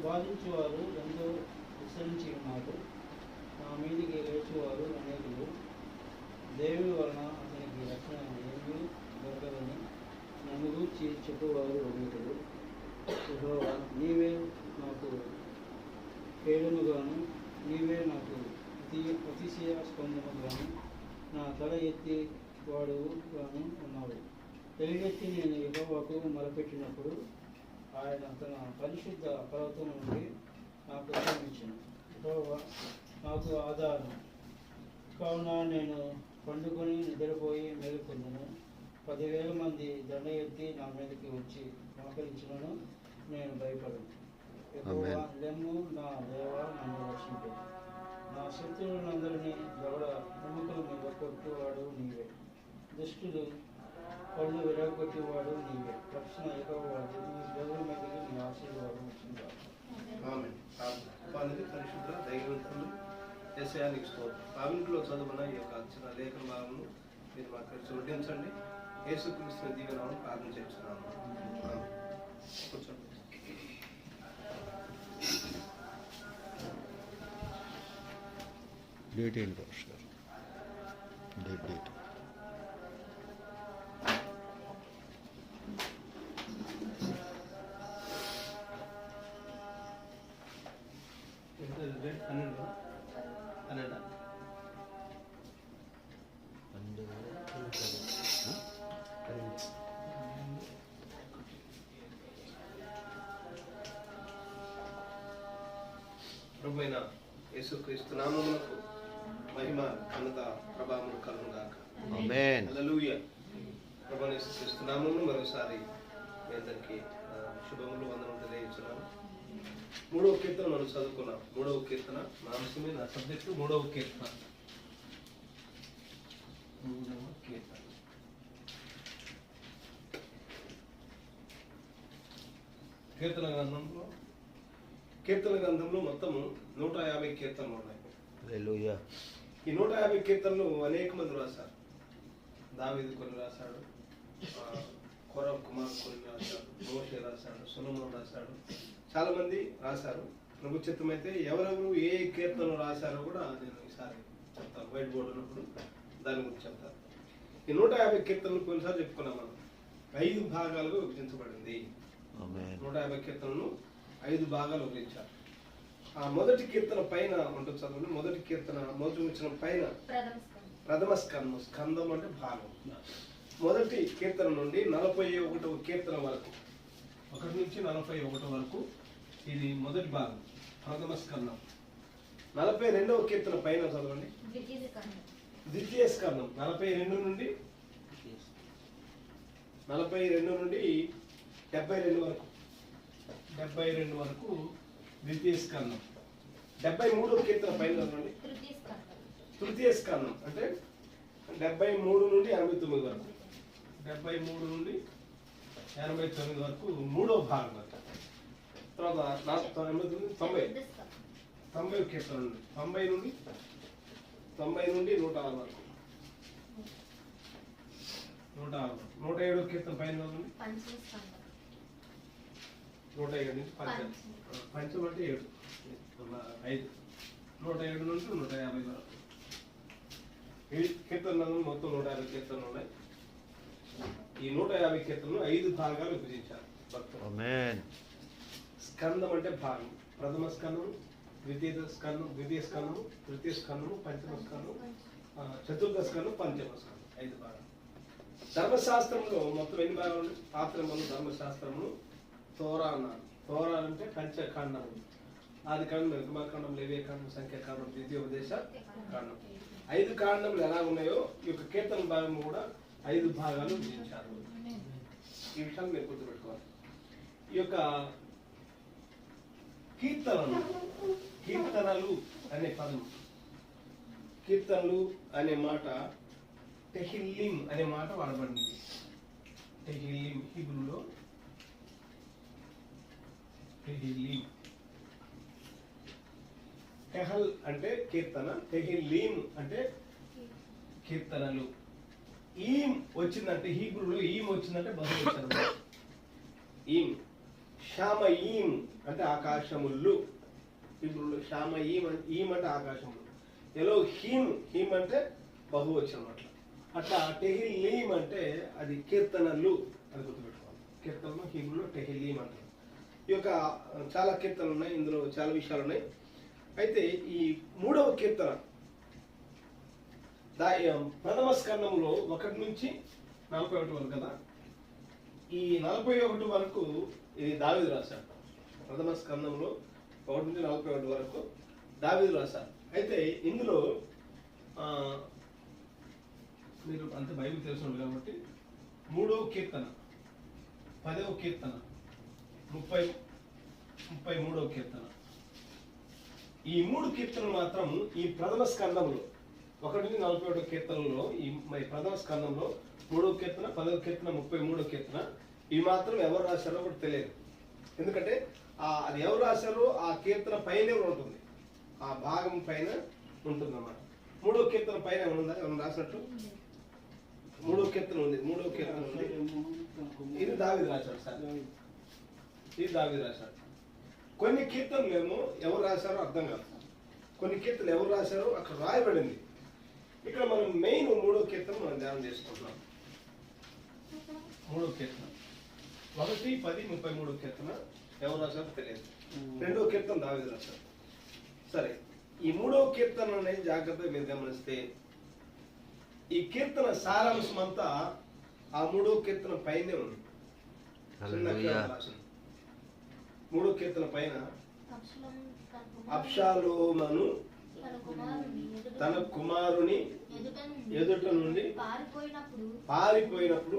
బాధించేవారు ఎంతో విస్తరించి ఉన్నారు. నా మీదికి లేచేవారు అనేకులు. దేవుని వలన అతనికి రక్షణ ఏమీ దొరకదని నన్ను గూర్చి చెప్పువారు అనేకులు. యెహోవా, నీవే నాకు కేడముగాను, నీవే నాకు అతిశయాస్పదముగాను, నా తల ఎత్తి వాడుగాను ఉన్నావు. తెలియెత్తి నేను యెహోవాకు మొరపెట్టినప్పుడు ఆయన తన పరిశుద్ధ పర్వతం నుండి నాకు ఉత్తరమించెను. యెహోవా నాకు ఆధారం కావున నేను పండుకొని నిద్రపోయి మేలుకొందును. 10,000 మంది దండ ఎత్తి నా మీదకి వచ్చి మోకరించినను నేను భయపడను. యెహోవా, లెమ్ము, నా దేవా, నన్ను రక్షించు. నా శత్రువులందరినీ దవడ ఎముకల మీద కొట్టువాడు నీవే. దుష్టులు కళ్ళు విరగొట్టేవాడు నీవే. రక్షణ యెహోవాది. నీ దేవుల మీదకి నీ ఆశీర్వాదం వచ్చిందా. పరిశుద్ధ దైవవంతులు యెషయానికి స్తోత్రం. పావింట్లో చదువున ఈ యొక్క చిన్న లేఖన భాగమును మీరు మాకు చూడించండి. యేసుక్రీస్తు దీవెనను ప్రార్థన చేస్తున్నాము. కూర్చోండి. డేట్ ఏంటి పాస్టర్ గారు? డేట్ ప్రభువైన యేసుక్రీస్తు నామమునకు మహిమ, ఘనత, ప్రభావములు కలుగును గాక. ఆమేన్. హల్లెలూయా. ప్రభువైన యేసుక్రీస్తు నామమును మరోసారి మీ అందరికీ శుభములు, వందనములు తెలియజేస్తున్నాను. 3వ కీర్తన మనం చదువుకున్నాం. 3వ కీర్తన నా అంశమే, నా సబ్జెక్టు 3వ కీర్తన. 3వ కీర్తన కీర్తన గ్రంథంలో మొత్తము 150 కీర్తనలు ఉన్నాయి. హల్లెలూయా. ఈ 150 కీర్తనలు అనేక మంది రాశారు. దావీదు కొన్ని రాశాడు, కొరవ కుమార్ కొన్ని రాశాడు, మోషే రాశాడు, సొలొమోను రాశాడు, చాలా మంది రాశారు. ప్రభు చిత్తమైతే ఎవరెవరు ఏ కీర్తనలు రాశారో కూడా నేను ఈసారి చెప్తాను. వైట్ బోర్డు ఉన్నప్పుడు దాని గురించి చెప్తాను. ఈ 150 కీర్తనలు కొన్నిసార్లు చెప్పుకున్నాం మనం. 5 భాగాలుగా విభజించబడింది. 150 కీర్తనలను 5 భాగాలు విభజించారు. ఆ మొదటి కీర్తన పైన ఉంటుంది చదవండి. మొదటి కీర్తన మొదటి వచ్చిన పైన ప్రథమ స్కందం. స్కందం అంటే భాగం. మొదటి కీర్తన నుండి 41వ కీర్తన వరకు, 1 నుంచి 41 వరకు ఇది మొదటి భాగం, ప్రథమ స్కందం. 42వ కీర్తన పైన చదవండి, ద్వితీయ స్కందం. 42 నుండి 72 వరకు, 72 వరకు ద్వితీయ స్కందం. 73వ కీర్తన పైన చదవండి, తృతీయ స్కందం. అంటే 73 నుండి 89 వరకు, 73 నుండి 89 వరకు 3వ భాగం. తర్వాత 90వ కీర్తన నుండి 90 నుండి 106 వరకు, 107వ కీర్తన పైన చదవండి, 107 నుంచి పంచం అంటే 7, 5, 107 నుంచి 150 వరకు. ఈ కీర్తనలు మొత్తం 150 కీర్తనలు ఉన్నాయి. ఈ 150 కీర్తనలు 5 భాగాలు విభజించారు భక్తులు. స్కందం అంటే భాగం. ప్రథమ స్కందం, ద్వితీయ స్కందం, తృతీయ స్కందము, పంచమ స్కందం, చతుర్థ స్కందం, పంచమ స్కందం. 5 భాగాలు. ధర్మశాస్త్రంలో మొత్తం ఎన్ని భాగాలు ఉన్నాయి? పాత్రములు ధర్మశాస్త్రములు తోరా అన్నారు. తోరా అంటే పంచకాండములు. ఆది కాండం, నిర్గమకాండం, లేవియకాండం, సంఖ్యాకాండం, ద్వితీయోపదేశ కాండం. 5 కాండములు ఎలా ఉన్నాయో ఈ యొక్క కీర్తన భాగం కూడా 5 భాగాలు విభజించారు. ఈ విషయాన్ని మీరు గుర్తుపెట్టుకోవాలి. ఈ యొక్క కీర్తనలు అనే పదం, కీర్తనలు అనే మాట తెహిల్లీం అనే మాట వాడబడింది. తెహిల్లీం హీబ్రూలో తెహిల్లీం. తెహల్ అంటే కీర్తన, తెహిల్లీం అంటే కీర్తనలు. ఈం వచ్చిందంటే హీబ్రూలో ఈం వచ్చిందంటే బహువచనం. ఈం షామయీం అంటే ఆకాశములు. ఇప్పుడు షామయీం ఈం అంటే ఆకాశములు. ఎలో హీం అంటే బహువచనం అట్లా. అట్లా టెహిలీం అంటే అది కీర్తనలు అని గుర్తుపెట్టుకోవాలి. కీర్తనలు హీబ్రూలో టెహిలీం అంటారు. ఈ యొక్క చాలా కీర్తనలు ఉన్నాయి, ఇందులో చాలా విషయాలు ఉన్నాయి. అయితే ఈ 3వ కీర్తన ప్రథమ స్కందంలో 1 నుంచి 41 వరకు కదా. ఈ 41 వరకు ఇది దావీదు రాశాడు. ప్రథమ స్కందంలో 1 నుంచి 41 వరకు దావీదు రాశాడు. అయితే ఇందులో మీరు అంత బైబిల్ తెలుసు కాబట్టి 3వ కీర్తన, 10వ కీర్తన, 33వ కీర్తన, ఈ 3 కీర్తనలు మాత్రం ఈ ప్రథమ స్కందంలో 1 నుంచి 41 కీర్తనలో ఈ ప్రథమ స్కందంలో 3వ కీర్తన, 10వ కీర్తన, 33వ కీర్తన ఇవి మాత్రం ఎవరు రాశారో కూడా తెలియదు. ఎందుకంటే అది ఎవరు రాశారో ఆ కీర్తన పైన ఉంటుంది, ఆ భాగం పైన ఉంటుంది అన్నమాట. 3వ కీర్తన పైన ఉందా ఎవరు రాసినట్టు? 3వ కీర్తన ఉంది. 3వ కీర్తన ఉంది. ఇది దావీదు రాశాడు సార్. ఇది దావీదు రాశాడు. కొన్ని కీర్తనలు ఏమో ఎవరు రాశారో అర్థం కాదు. కొన్ని కీర్తనలు ఎవరు రాశారో అక్కడ రాయబడింది. ఇక్కడ మనం మెయిన్ 3వ కీర్తన మనం ధ్యానం చేసుకుంటున్నాం. 3వ కీర్తన 1, 10, 33వ కీర్తన ఎవరు రాశారో తెలియదు. 2వ కీర్తన దావీదు రాశారు. సరే, ఈ 3వ కీర్తన అనేది జాగ్రత్తగా మీరు గమనిస్తే ఈ కీర్తన సారాంశం అంతా ఆ 3వ కీర్తన పైనే ఉంది. 3వ కీర్తన పైన అబ్షాలోమును తన కుమారుని ఎదుట నుండి పారిపోయినప్పుడు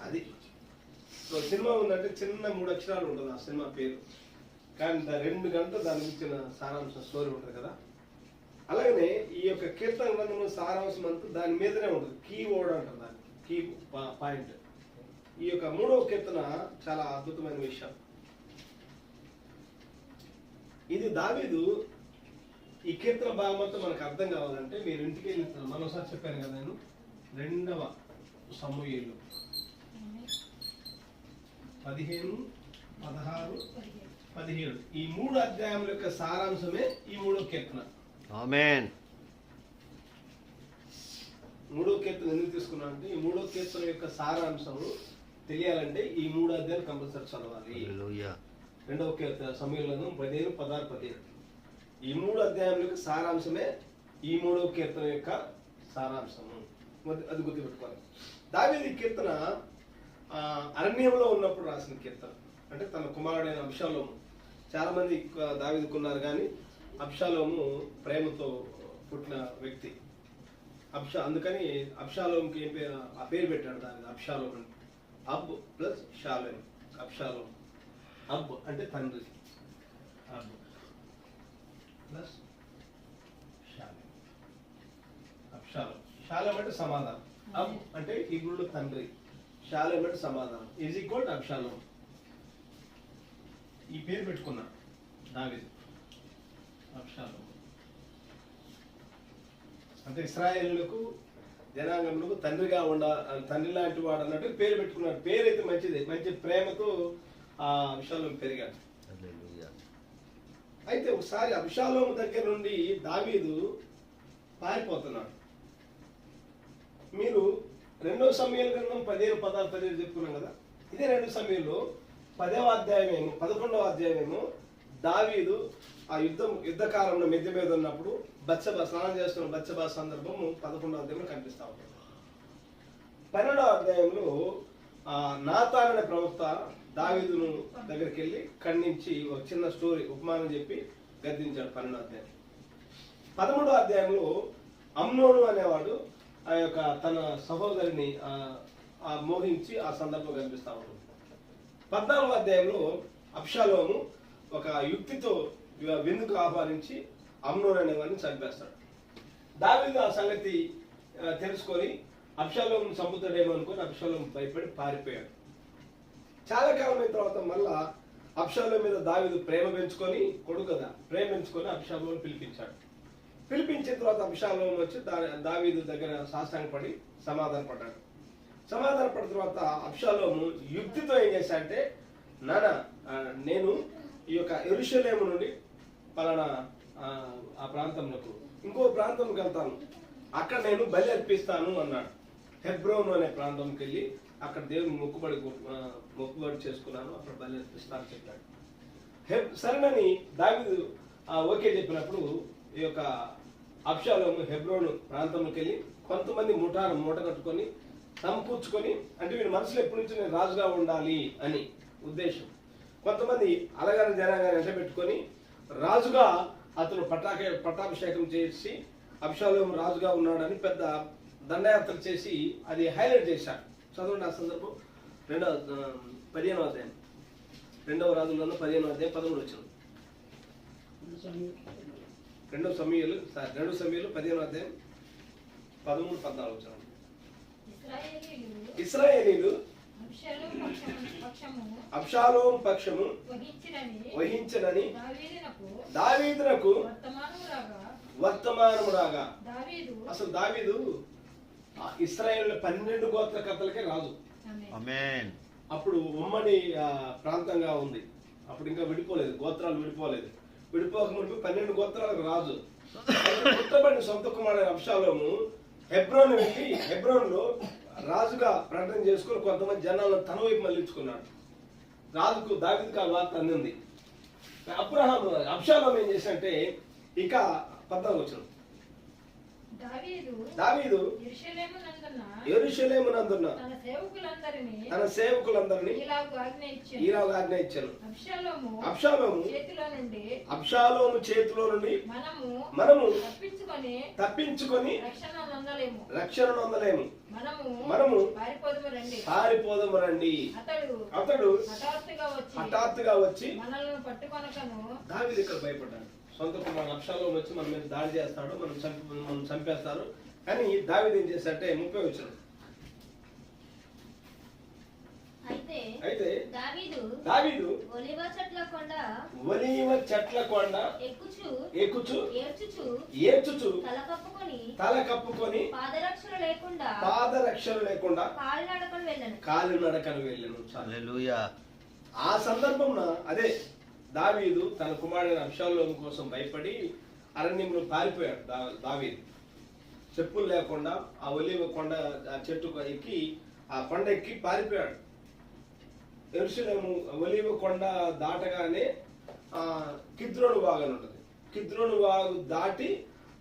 అది సినిమా ఉందంటే చిన్న 3 అక్షరాలు ఉంటుంది ఆ సినిమా పేరు, కానీ 2 గంటలు దాని గురించిన సారాంశం స్టోరీ ఉంటుంది కదా. అలాగనే ఈ యొక్క కీర్తన గ్రంథంలో సారాంశం అంతా దాని మీదనే ఉంటుంది. కీ వర్డ్ అంటారు దాన్ని, కీ పాయింట్. ఈ యొక్క 3వ కీర్తన చాలా అద్భుతమైన విషయం. ఇది దావీదు ఈ కీర్తన భాగం అంతా మనకు అర్థం కావాలంటే మీరు ఇంటికి వెళ్ళి మరోసారి చెప్పాను కదా నేను, 2వ సమూయేలు 15, 16, 17 ఈ 3 అధ్యాయముల యొక్క సారాంశమే ఈ 3వ కీర్తన. ఆమేన్. 3వ కీర్తన ఎందుకు తీసుకున్నా అంటే ఈ 3వ కీర్తన యొక్క సారాంశం తెలియాలంటే ఈ 3 అధ్యాయాలు కంపల్సరీ చదవాలి. హల్లెలూయా. 2వ కీర్తన సమూయేలు 15, 16, 17 ఈ 3 అధ్యాయాల యొక్క సారాంశమే ఈ 3వ కీర్తన యొక్క సారాంశము. అది గుర్తుపెట్టుకోవాలి. దావీదు ఈ కీర్తన అరణ్యంలో ఉన్నప్పుడు రాసిన కీర్తన. అంటే తన కుమారుడైన అబ్షాలోము, చాలా మంది దావీదుకున్నారు కానీ అబ్షాలోము ప్రేమతో పుట్టిన వ్యక్తి. అందుకని అబ్షాలోముకి ఏం పేరు, ఆ పేరు పెట్టాడు దాన్ని అబ్షాలోము అని. అబ్ ప్లస్ షాలోమ్, అబ్షాలోము. అబ్ అంటే తండ్రి, అబ్ ప్లస్ షాలోమ్, అబ్షాలోమ్. షాలోమ్ అంటే సమాధానం. అబ్ అంటే హీబ్రూలో తండ్రి, షాలోమ్ అంటే సమాధానం. Is equal to Absalom. ఈ పేరు పెట్టుకున్నా దావీదు, అబ్షాలోమ్. అంటే ఇశ్రాయేలులకు జనాంగములకు తండ్రిగా తండ్రి లాంటి వాడు అన్నట్టు పేరు పెట్టుకున్నాడు. పేరు అయితే మంచిది, మంచి ప్రేమతో ఆ అబ్షాలోము పెరిగాడు. అయితే ఒకసారి అబ్షాలోము దగ్గర నుండి దావీదు పారిపోతున్నాడు. మీరు 2వ సమూయేలు గ్రంథం 15, 16, 17 చెప్పుకున్నాం కదా. ఇదే 2 సమూయేలు 10వ అధ్యాయమేమో 11వ అధ్యాయమేమో దావీదు ఆ యుద్ధ కాలంలో మిద్దె మీద ఉన్నప్పుడు బత్షెబా స్నానం చేస్తున్న బత్షెబా సందర్భము 11వ అధ్యాయంలో కనిపిస్తా ఉంటుంది. 12వ అధ్యాయంలో నాతాన్ అనే ప్రవక్త దావీదును దగ్గరికి వెళ్ళి ఖండించి ఒక చిన్న స్టోరీ ఉపమానం చెప్పి గద్దించాడు. 12వ అధ్యాయం. 13వ అధ్యాయంలో అమ్నోను అనేవాడు ఆ యొక్క తన సహోదరిని మోహించి ఆ సందర్భం కనిపిస్తా ఉంటుంది. 14వ అధ్యాయంలో అబ్షాలోము ఒక యుక్తితో విందుకు ఆహ్వానించి అమ్నోను అనే వారిని చంపేస్తాడు. దావీదు ఆ సంగతి తెలుసుకొని అబ్షాలోమును చంపుతాడేమో అనుకుని అబ్షాలోము భయపడి పారిపోయాడు. చాలా కాలం అయిన తర్వాత మళ్ళా అబ్షాలోము మీద దావీదు ప్రేమ పెంచుకొని, కొడుకు కదా, ప్రేమ పెంచుకొని అబ్షాలోమును పిలిపించాడు. పిలిపించిన తర్వాత అబ్షాలోము వచ్చి దావీదు దగ్గర సాష్టాంగపడి సమాధాన పడ్డాడు. సమాధాన పడిన తర్వాత అబ్షాలోము యుక్తితో ఏం చేశాడంటే నాన్న నేను ఈ యొక్క యెరూషలేము నుండి పలానా ఆ ప్రాంతంలోకి ఇంకో ప్రాంతంకి వెళ్తాను, అక్కడ నేను బలి అర్పిస్తాను అన్నాడు. హెబ్రోను అనే ప్రాంతంకి వెళ్ళి అక్కడ దేవుని మొక్కుబడి చేసుకున్నాను, అక్కడ బలి అర్పిస్తాను చెప్పాడు. సరేనని దావీదు ఓకే చెప్పినప్పుడు ఈ యొక్క అబ్షాలోము హెబ్రోను ప్రాంతంలోకి వెళ్ళి కొంతమంది మూట కట్టుకొని సమకూర్చుకొని, అంటే వీడి మనసులో ఎప్పటి నుంచి నేను రాజుగా ఉండాలి అని ఉద్దేశం. కొంతమంది అలగాని జనాగాని వెంట పెట్టుకొని రాజుగా అతను పట్టాభిషేకం చేసి అబ్షాలోము రాజుగా ఉన్నాడని పెద్ద దండయాత్ర చేసి అది హైలైట్ చేశాడు. చదవండి ఆ సందర్భం. 15వ అధ్యాయం, 2వ రాజులలో 15వ అధ్యాయం 13 వచనం. 2 సమూయేలు 15వ అధ్యాయం 13-14 వచనం. ఇశ్రాయేలీలు అబ్షాలోము పక్షము వహించనని దావీదునకు వర్తమానము రాగా. అసలు దావీదు ఇశ్రాయేలు 12 గోత్రకర్తలకే రాజు. అప్పుడు ఉమ్మడి ప్రాంతంగా ఉంది, అప్పుడు ఇంకా విడిపోలేదు, గోత్రాలు విడిపోలేదు. విడిపోక ముందు 12 గోత్రాలకు రాజు. పుట్టబడిన సొంత కుమారుడు అబ్షాలోము హెబ్రోను వెళ్ళి హెబ్రోన్లో రాజుగా ప్రకటన చేసుకుని కొంతమంది జనాలను తన వైపు మళ్ళించుకున్నాడు. రాజుకు దావీదుకు ఆ వార్త అందింది. అబ్షాలోము ఏం చేశాడంటే ఇక 14వ వచనం. దావీదు యెరూషలేము నందున్న తన సేవకులందరినీ ఇలాగ ఆజ్ఞ ఇచ్చాను. అబ్షాలోము చేతిలో నుండి మనము తప్పించుకొని రక్షణ నొందలేము. మనము పారిపోదము రండి. అతడు హఠాత్తుగా వచ్చి దావీదు ఇక్కడ భయపడ్డాడు. సొంత కుమారుడు అబ్షాలోము వచ్చి మన మీద దాడి చేస్తాడు, మనం చంపేస్తారు. కానీ దావీదు ఏం చేశాడంటే 30వ వచనం. అయితే దావీదు ఒలీవ చెట్ల కొండ ఎక్కుచు ఏడ్చుచు తల కప్పుకొని పాదరక్షలు లేకుండా కాలినడకను వెళ్ళాను. ఆ సందర్భంలో అదే దావీదు తన కుమారుడైన అబ్షాలోము కోసం భయపడి అరణ్యంలో పారిపోయాడు. దావీదు చెప్పులు లేకుండా ఆ ఒలీవ కొండ చెట్టు ఎక్కి ఆ కొండ ఎక్కి పారిపోయాడు. యెరూషలేము ఒలీవ కొండ దాటగానే కిద్రోను వాగు అని ఉంటుంది. కిద్రోను వాగు దాటి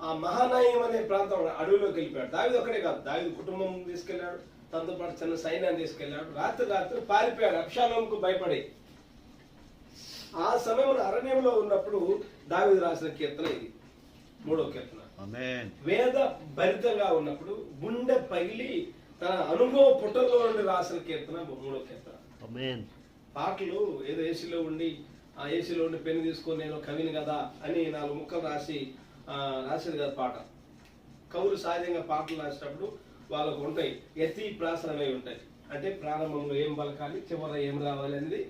ఆ మహానయం అనే ప్రాంతం అడవిలోకి వెళ్ళిపోయాడు. దావీదు ఒక్కడే కాదు, దావీదు కుటుంబం తీసుకెళ్లాడు, తనతో పాటు చిన్న సైన్యాన్ని తీసుకెళ్లాడు. రాత్రి పారిపోయాడు అబ్షాలోముకు భయపడి. ఆ సమయంలో అరణ్యంలో ఉన్నప్పుడు దావీదు రాసిన కీర్తన ఇది, 3వ కీర్తన. వేద భరితంగా ఉన్నప్పుడు గుండె పగిలి తన అనుభవ పుటల్లో నుండి రాసిన కీర్తన 3వ కీర్తన. పాటలు ఏదో ఏసీలో ఉండి ఆ ఏసీలో ఉండి పెన్ను తీసుకొని నేను కవిని కదా అని 4 ముక్కలు రాసేది కదా పాట. కవులు సహజంగా పాటలు రాసేటప్పుడు వాళ్ళకు ఉంటాయి, యతి ప్రాసనమై ఉంటాయి. అంటే ప్రారంభంలో ఏం పలకాలి, చివర ఏం రావాలి అనేది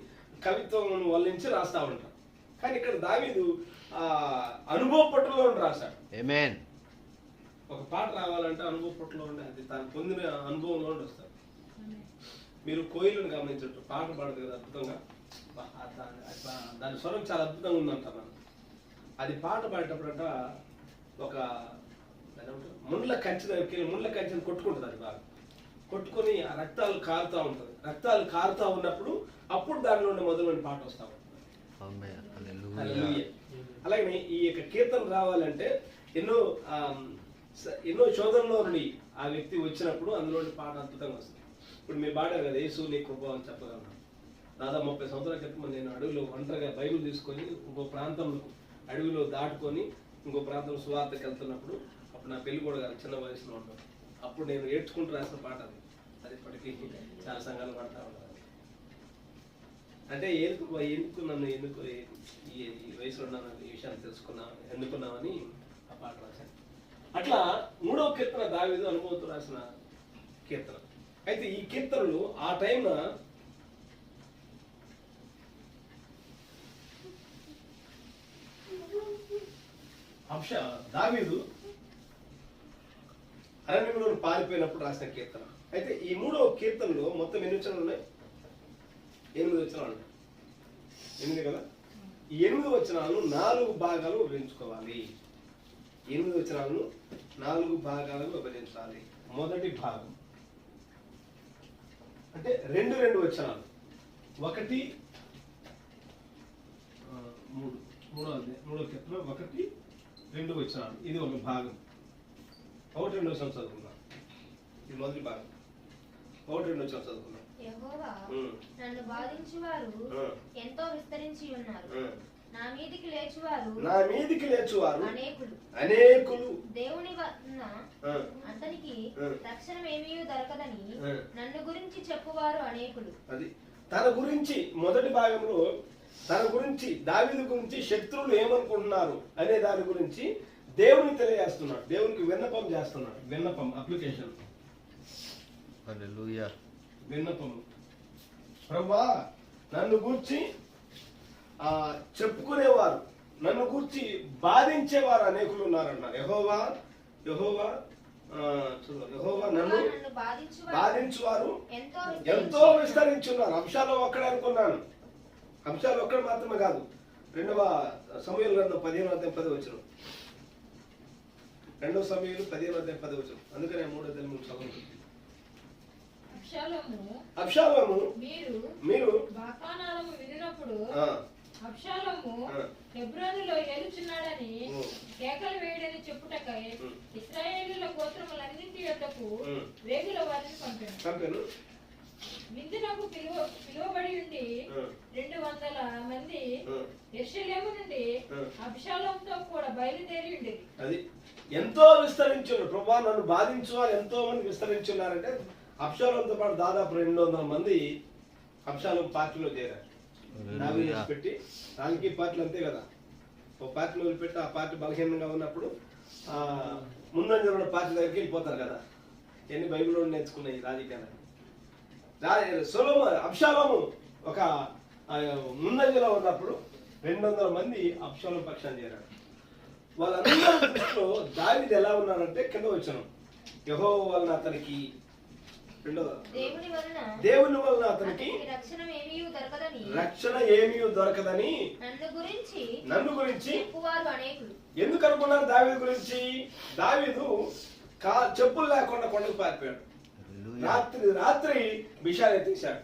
కవిత్వం వల్లించి రాస్తా ఉంటారు. కానీ ఇక్కడ దావీదు అనుభవ పట్టులో ఉండి రాశాడు. ఒక పాట రావాలంటే అనుభవ పట్టులో ఉండి, అది తాను పొందిన అనుభవంలో ఉండి వస్తాడు. మీరు కోయిలను గమనించట్టు, పాట పాడదు కదా అద్భుతంగా, దాని స్వరం చాలా అద్భుతంగా ఉందంట. అది పాట పాడేటప్పుడట ఒక ముండ్ల కంచె దగ్గరికి వెళ్ళి ముండ్ల కంచెని కొట్టుకుంటుంది. అది బాగా కొట్టుకొని ఆ రక్తాలు కారుతూ ఉంటుంది. రక్తాలు కారుతూ ఉన్నప్పుడు అప్పుడు దానిలో ఉండే మొదలైన పాట వస్తా ఉంటుంది. అలాగే ఈ యొక్క కీర్తన రావాలంటే ఎన్నో శోధనలో నుండి ఆ వ్యక్తి వచ్చినప్పుడు అందులోని పాట అద్భుతంగా వస్తుంది. ఇప్పుడు మీ పాడారు కదా యేసు నీ కృప అని చెప్పగలను. దాదాపు 30 సంవత్సరాల క్రితం నేను అడవిలో ఒంటరిగా బైబిల్ తీసుకొని ఇంకో ప్రాంతంలో అడవిలో దాటుకొని ఇంకో ప్రాంతంలో సువార్తకి వెళ్తున్నప్పుడు, అప్పుడు నా పెళ్లి కూడా కాదు, చిన్న వయసులో ఉంటాను. అప్పుడు నేను ఏడ్చుకుంటూ రాసిన పాట అది ఇప్పటికీ చాలా సంఘాలు పడతా ఉంటాను. అంటే ఎందుకు ఈ వయసులో ఉన్నాను, ఈ విషయాన్ని ఎందుకున్నామని ఆ పాట రాశాను. అట్లా 3వ కీర్తన దావీదు అనుభవంతో రాసిన కీర్తన. అయితే ఈ కీర్తనలు ఆ టైంలో దావీదు అరణ్యంలో పారిపోయినప్పుడు రాసిన కీర్తన. అయితే ఈ 3వ కీర్తనలో మొత్తం ఎన్ని వచనాలు ఉన్నాయి? 8 వచనాలు ఉన్నాయి. 8 కదా. ఈ 8 వచనాలను 4 భాగాలు విభజించుకోవాలి. 8 వచనాలను 4 భాగాలుగా విభజించాలి. మొదటి భాగం అంటే 2 వచనాలు, 1 3 1 2 వచనాలు. ఇది ఒక భాగం. 1 2 వచనం చదువుకుందాం. ఇది మొదటి భాగం. 1 2 వచనం చదువుకుందాం. యెహోవా నన్ను బాధించువారు ఎంతో విస్తరించి ఉన్నారు. నా మీదికి లేచువారు అనేకులు. దేవుని వలన అతనికి రక్షణమేమీ దొరకదని నన్ను గురించి చెప్పువారు అనేకులు. అది తన గురించి మొదటి భాగంలో తన గురించి, దావీదు గురించి శత్రువులు ఏమనుకుంటున్నారు అనే దాని గురించి దేవుని తెలియజేస్తున్నాడు. దేవునికి విన్నపం చేస్తున్నాడు. విన్నపం, అప్లికేషన్, హల్లెలూయా. విన్నపం. ప్రభువా నన్ను గూర్చి చెప్పుకునేవారు, నన్ను గూర్చి బాధించేవారు అనేకులు ఉన్నారన్నారు. యెహోవా నన్ను బాధించువారు ఎంతో విస్తరించున్నారు. అంశాలు ఒక్కడే అనుకున్నాను. అంశాలు ఒక్కడే మాత్రమే కాదు. 2వ సమూయేలు గ్రంథం 15:10 2వ సమూయేలు 15:10. అందుకనే 3వ అధ్యాయం చదువుతుంది. అబ్షాలోము మీరు వాగ్దానాలను వినినప్పుడు అబ్షాలోము హెబ్రోనులో ఏలుచున్నాడని కేకలు వేయడని చెప్పుటకై ఇశ్రాయేలుల గోత్రములన్నింటి యొద్దకు వేగుల వారిని పంపాను. విందునకు పిలువబడి ఉండి 200 మంది యెరూషలేము నుండి అబ్షాలోముతో కూడా బయలుదేరి ఉండేది. అది ఎంతో విస్తరించున్నారు. ప్రభువా నన్ను బాధించువారు ఎంతో మంది విస్తరించున్నారంటే అబ్షాలోముతో పాటు దాదాపు 200 మంది అబ్షాలోము పార్టీలో చేరారు. దావీదు పెట్టి రాజకీయ పార్టీలు అంతే కదా. ఒక పార్టీలో వదిలిపెట్టి ఆ పార్టీ బలహీనంగా ఉన్నప్పుడు ముందంజలో ఉన్న పార్టీ దగ్గరికి వెళ్ళిపోతారు కదా. ఎన్ని బైబిల్లో నేర్చుకున్నాయి రాజకీయాలు. అబ్షాలోము ఒక ముందంజలో ఉన్నప్పుడు 200 మంది అబ్షాలోము పక్షాన్ని చేరారు. వాళ్ళందరూ దృష్టిలో దావీదు ఎలా ఉన్నారంటే కింద వచ్చాను. యెహోవా వలన అతనికి దేవుని వలన అతనికి రక్షణ ఏమీ దొరకదని నన్ను గురించి ఎందుకు అనుకున్నారు? దావీదు గురించి. దావీదు చెప్పులు లేకుండా కొండకు పారిపోయాడు. రాత్రి విషయాలు ఎత్తేసాడు.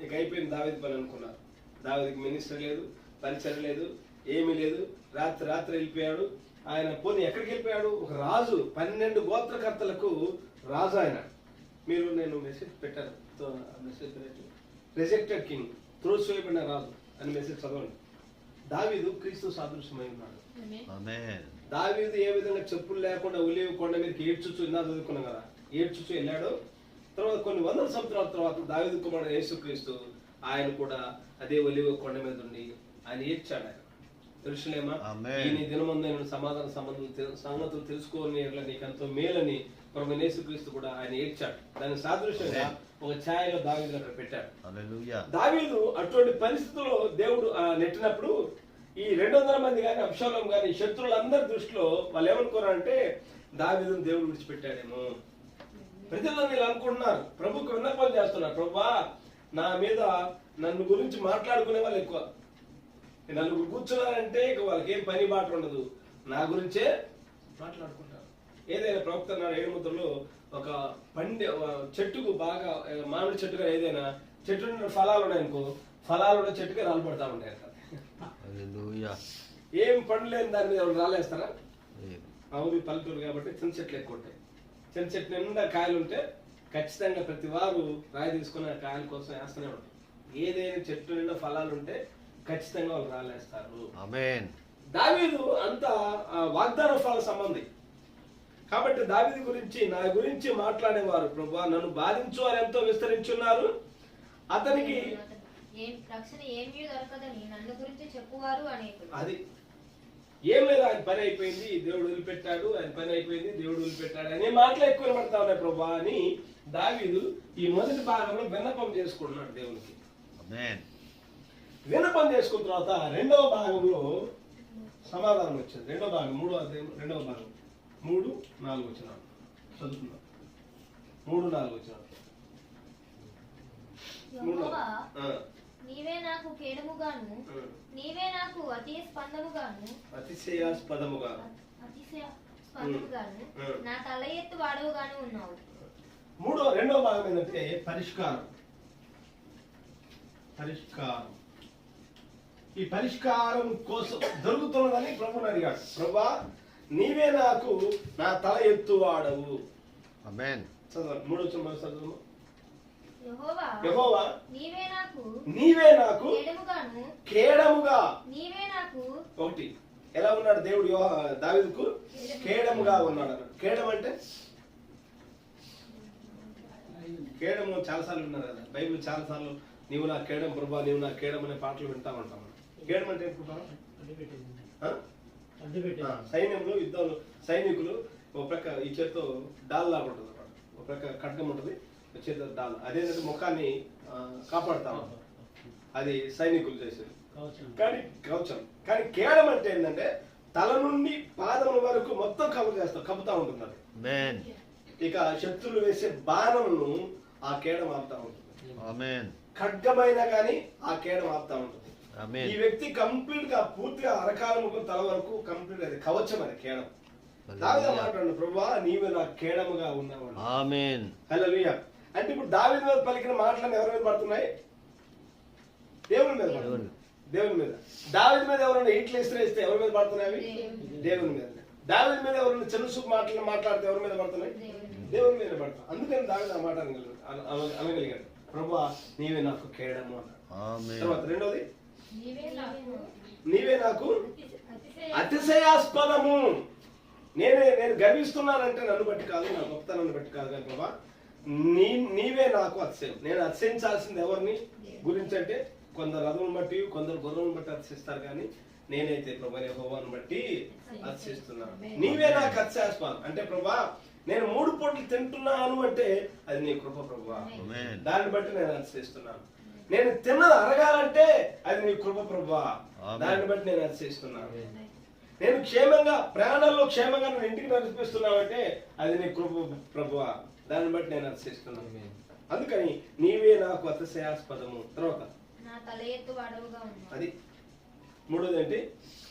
ఇక అయిపోయింది దావీదు పని అనుకున్నారు. దావీదుకి మినిస్టర్ లేదు, పరిచయం లేదు, ఏమీ లేదు. రాత్రి వెళ్ళిపోయాడు. ఆయన పోనీ ఎక్కడికి వెళ్ళిపోయాడు? ఒక రాజు, 12 గోత్రకర్తలకు రాజు ఆయన. నేను మెసేజ్ పెట్టాను. మెసేజ్ రిజెక్టెడ్ కింగ్, త్రోసివేయబడిన రాజు అని మెసేజ్ చదవండి. దావీదు క్రీస్తు సాదృశ్యమై ఉన్నాడు. దావీదు ఏ విధంగా చెప్పులు లేకుండా ఒలీవ కొండ మీదకి ఏడ్చుచు, ఇందా చదువుకున్నాం కదా, ఏడ్చుచు వెళ్ళాడు. తర్వాత కొన్ని 100 సంవత్సరాల తర్వాత దావీదు కుమారుడు యేసుక్రీస్తు ఆయన కూడా అదే ఒలీవ కొండ మీద ఉండి ఆయన ఏడ్చాడు. ఆయన యెరూషలేమా ఈ దినమందు సమాధాన సంగతులు తెలుసుకోని నీకు ఎంతో మేలని ప్రభువైన యేసుక్రీస్తు కూడా ఆయన ఏడ్చాడు. దాని సాదృశ్యంగా ఒక ఛాయలో దావీదు అక్కడ పెట్టాడు. దావీదు అటువంటి పరిస్థితుల్లో దేవుడు నెట్టినప్పుడు ఈ 200 మంది కానీ అబ్షాలోము కానీ శత్రువులందరి దృష్టిలో వాళ్ళు ఏమనుకున్నారంటే దావీదును దేవుడు విడిచిపెట్టాడేమో. ప్రజలందరూ ఇలా అనుకుంటున్నారు. ప్రభుకు విన్నపాలు చేస్తున్నారు. ప్రభువా నా మీద నన్ను గురించి మాట్లాడుకునే వాళ్ళు ఎక్కువ. నలుగురు కూర్చున్నారంటే ఇక వాళ్ళకి ఏం పని బాట ఉండదు, నా గురించే మాట్లాడుకుంటారు. ఏదైనా ప్రవక్త 7 ముద్రలో ఒక చెట్టుకు బాగా మామిడి చెట్టుగా ఏదైనా చెట్టు నుండి ఫలాలు ఉన్నాయనుకో, ఫలాలు ఉన్న చెట్టుగా రాళ్ళు పడతా ఉంటాయి. ఏం పండు లేని దాని మీద రాలేస్తారా? అవును, పల్లెటూరు కాబట్టి చిన్న చెట్లు ఎక్కువ ఉంటాయి. చిన్న చెట్టు నిండా కాయలు ఉంటే ఖచ్చితంగా ప్రతి వారు రాయి తీసుకుని ఆ కాయల కోసం వేస్తూనే ఉంటారు. ఏదైనా చెట్టు నిండా ఫలాలు ఉంటే ఖచ్చితంగా వాళ్ళు రాలేస్తారు. దావీదు అంత వాగ్దాన ఫల సంబంధి కాబట్టి దావీదు గురించి, నా గురించి మాట్లాడేవారు ప్రభువా నన్ను బాధించు వారు ఎంతో విస్తరించున్నారు, అతనికి రక్షణ ఏమీ దొరకదని నన్ను గురించి చెప్పువారు అనేకులు. అది ఏం లేదు, ఆయన పని అయిపోయింది, దేవుడు వదిలిపెట్టాడు, ఆయన పని అయిపోయింది, దేవుడు వదిలిపెట్టాడు అనే మాటలు ఎక్కువ పడతా ఉన్నాయి ప్రభువా అని దావీదు ఈ మొదటి భాగంలో విన్నపం చేసుకుంటున్నాడు దేవునికి. విన్నపం చేసుకున్న తర్వాత 2వ భాగంలో సమాధానం వచ్చింది. 2వ భాగం 2వ భాగం 3-4 వచనాలు చదువుతున్నాం. 3-4 వచనాలు. నీవే నాకు కేడముగాను నీవే నాకు అతిశయాస్పదముగాను నా తల ఎత్తు వాడవుగాను ఉన్నావు. రెండో భాగం ఏంటంటే పరిష్కారం. ఈ పరిష్కారం కోసం దొరుకుతున్నదని ప్రభుని అడిగాడు. ప్రభా, నీవే నాకు నా తల ఎత్తు వాడవు. ఆమేన్. చదవండి, 3వ వచనం చదువు. యెహోవా, నీవే నాకు కేడముగా. నీవే నాకు ఒకటి, ఎలా ఉన్నాడు దేవుడు దావీదుకు? కేడముగా ఉన్నాడు అన్నాడు. కేడం అంటే కేడము చాలాసార్లు విన్నారు కదా, బైబిల్ చాలాసార్లు నీవు నా కేడం ప్రభా, నీవు నా కేడం అనే పాటలు వింటా ఉంటాం. కేడం అంటే సైన్యంలో యుద్ధంలో సైనికులు ఒక ప్రక్క ఈ చేతితో డాల్ లాగా ఉంటుంది అన్నమాట, ఒక ప్రక్క ఖడ్గం ఉంటుంది, చేతితో డాల్. అదేంటంటే ముఖాన్ని కాపాడుతా ఉంటారు, అది సైనికులు చేసేది. కానీ కవచం. కానీ కేడం అంటే ఏంటంటే తల నుండి పాదముల వరకు మొత్తం కప్పుతా ఉంటుంది అది. ఇక శత్రులు వేసే బాణమును ఆ కేడం ఆపుతా ఉంటుంది. ఖడ్గమైనా కానీ ఆ కేడం ఆపుతా ఉంటుంది. ఈ వ్యక్తి కంప్లీట్ గా పూర్తిగా అరకాల ముఖం తల వరకు కంప్లీట్ అది కవచం, అది కేడం. దావీదు మాట్లాడు, ప్రభువా నీవే నా కేడముగా ఉన్నావు. ఆమేన్. హల్లెలూయా. అంటే ఇప్పుడు దావీదు మీద పలికిన మాటలను ఎవరి మీద పడుతున్నాయి? దేవుని మీద పడుతున్నాయి. దేవుని మీద. దావీదు మీద ఎవరైనా ఈట్లు ఇస్తే ఎవరి మీద పడుతున్నాయి? అవి దేవుని మీద. దావీదు మీద ఎవరైనా చెనుసుకు మాట్లాడితే ఎవరి మీద పడుతున్నాయి? దేవుని మీద పడుతున్నాయి. అందుకని దావీదు ఆ మాట అనగలిగాడు, ప్రభువా నీవే నాకు కేడము అన్నాడు. తర్వాత రెండోది, నీవే నాకు అతిశయాస్పదము. నేను గర్విస్తున్నానంటే నన్ను బట్టి కాదు, నా గొప్పతనాన్ని బట్టి కాదు, కానీ ప్రభా నీవే నాకు అతిశయం. నేను అతిశయించాల్సింది ఎవరిని గురించి అంటే కొందరు రథమును బట్టి, కొందరు గుర్రమును బట్టి అతిశిస్తారు, కానీ నేనైతే ప్రభా యెహోవాను బట్టి అతిశిస్తున్నాను. నీవే నాకు అతిశయాస్పదం అంటే ప్రభా నేను 3 పూటలు తింటున్నాను అంటే అది నీ కృప ప్రభువా, దాన్ని బట్టి నేను అతిశయిస్తున్నాను. నేను తిన్నది అరగాలంటే అది నీ కృప ప్రభువా, దాన్ని బట్టి నేను అతిశయిస్తున్నాను. నేను క్షేమంగా ప్రాణాల్లో క్షేమంగా నేను ఇంటికి నడిపిస్తున్నావు అంటే అది నీ కృప ప్రభువా, దాన్ని బట్టి నేను అతిశయిస్తున్నాను. అందుకని నీవే నాకు అతిశయాస్పదము. తర్వాత అది మూడోది ఏంటి?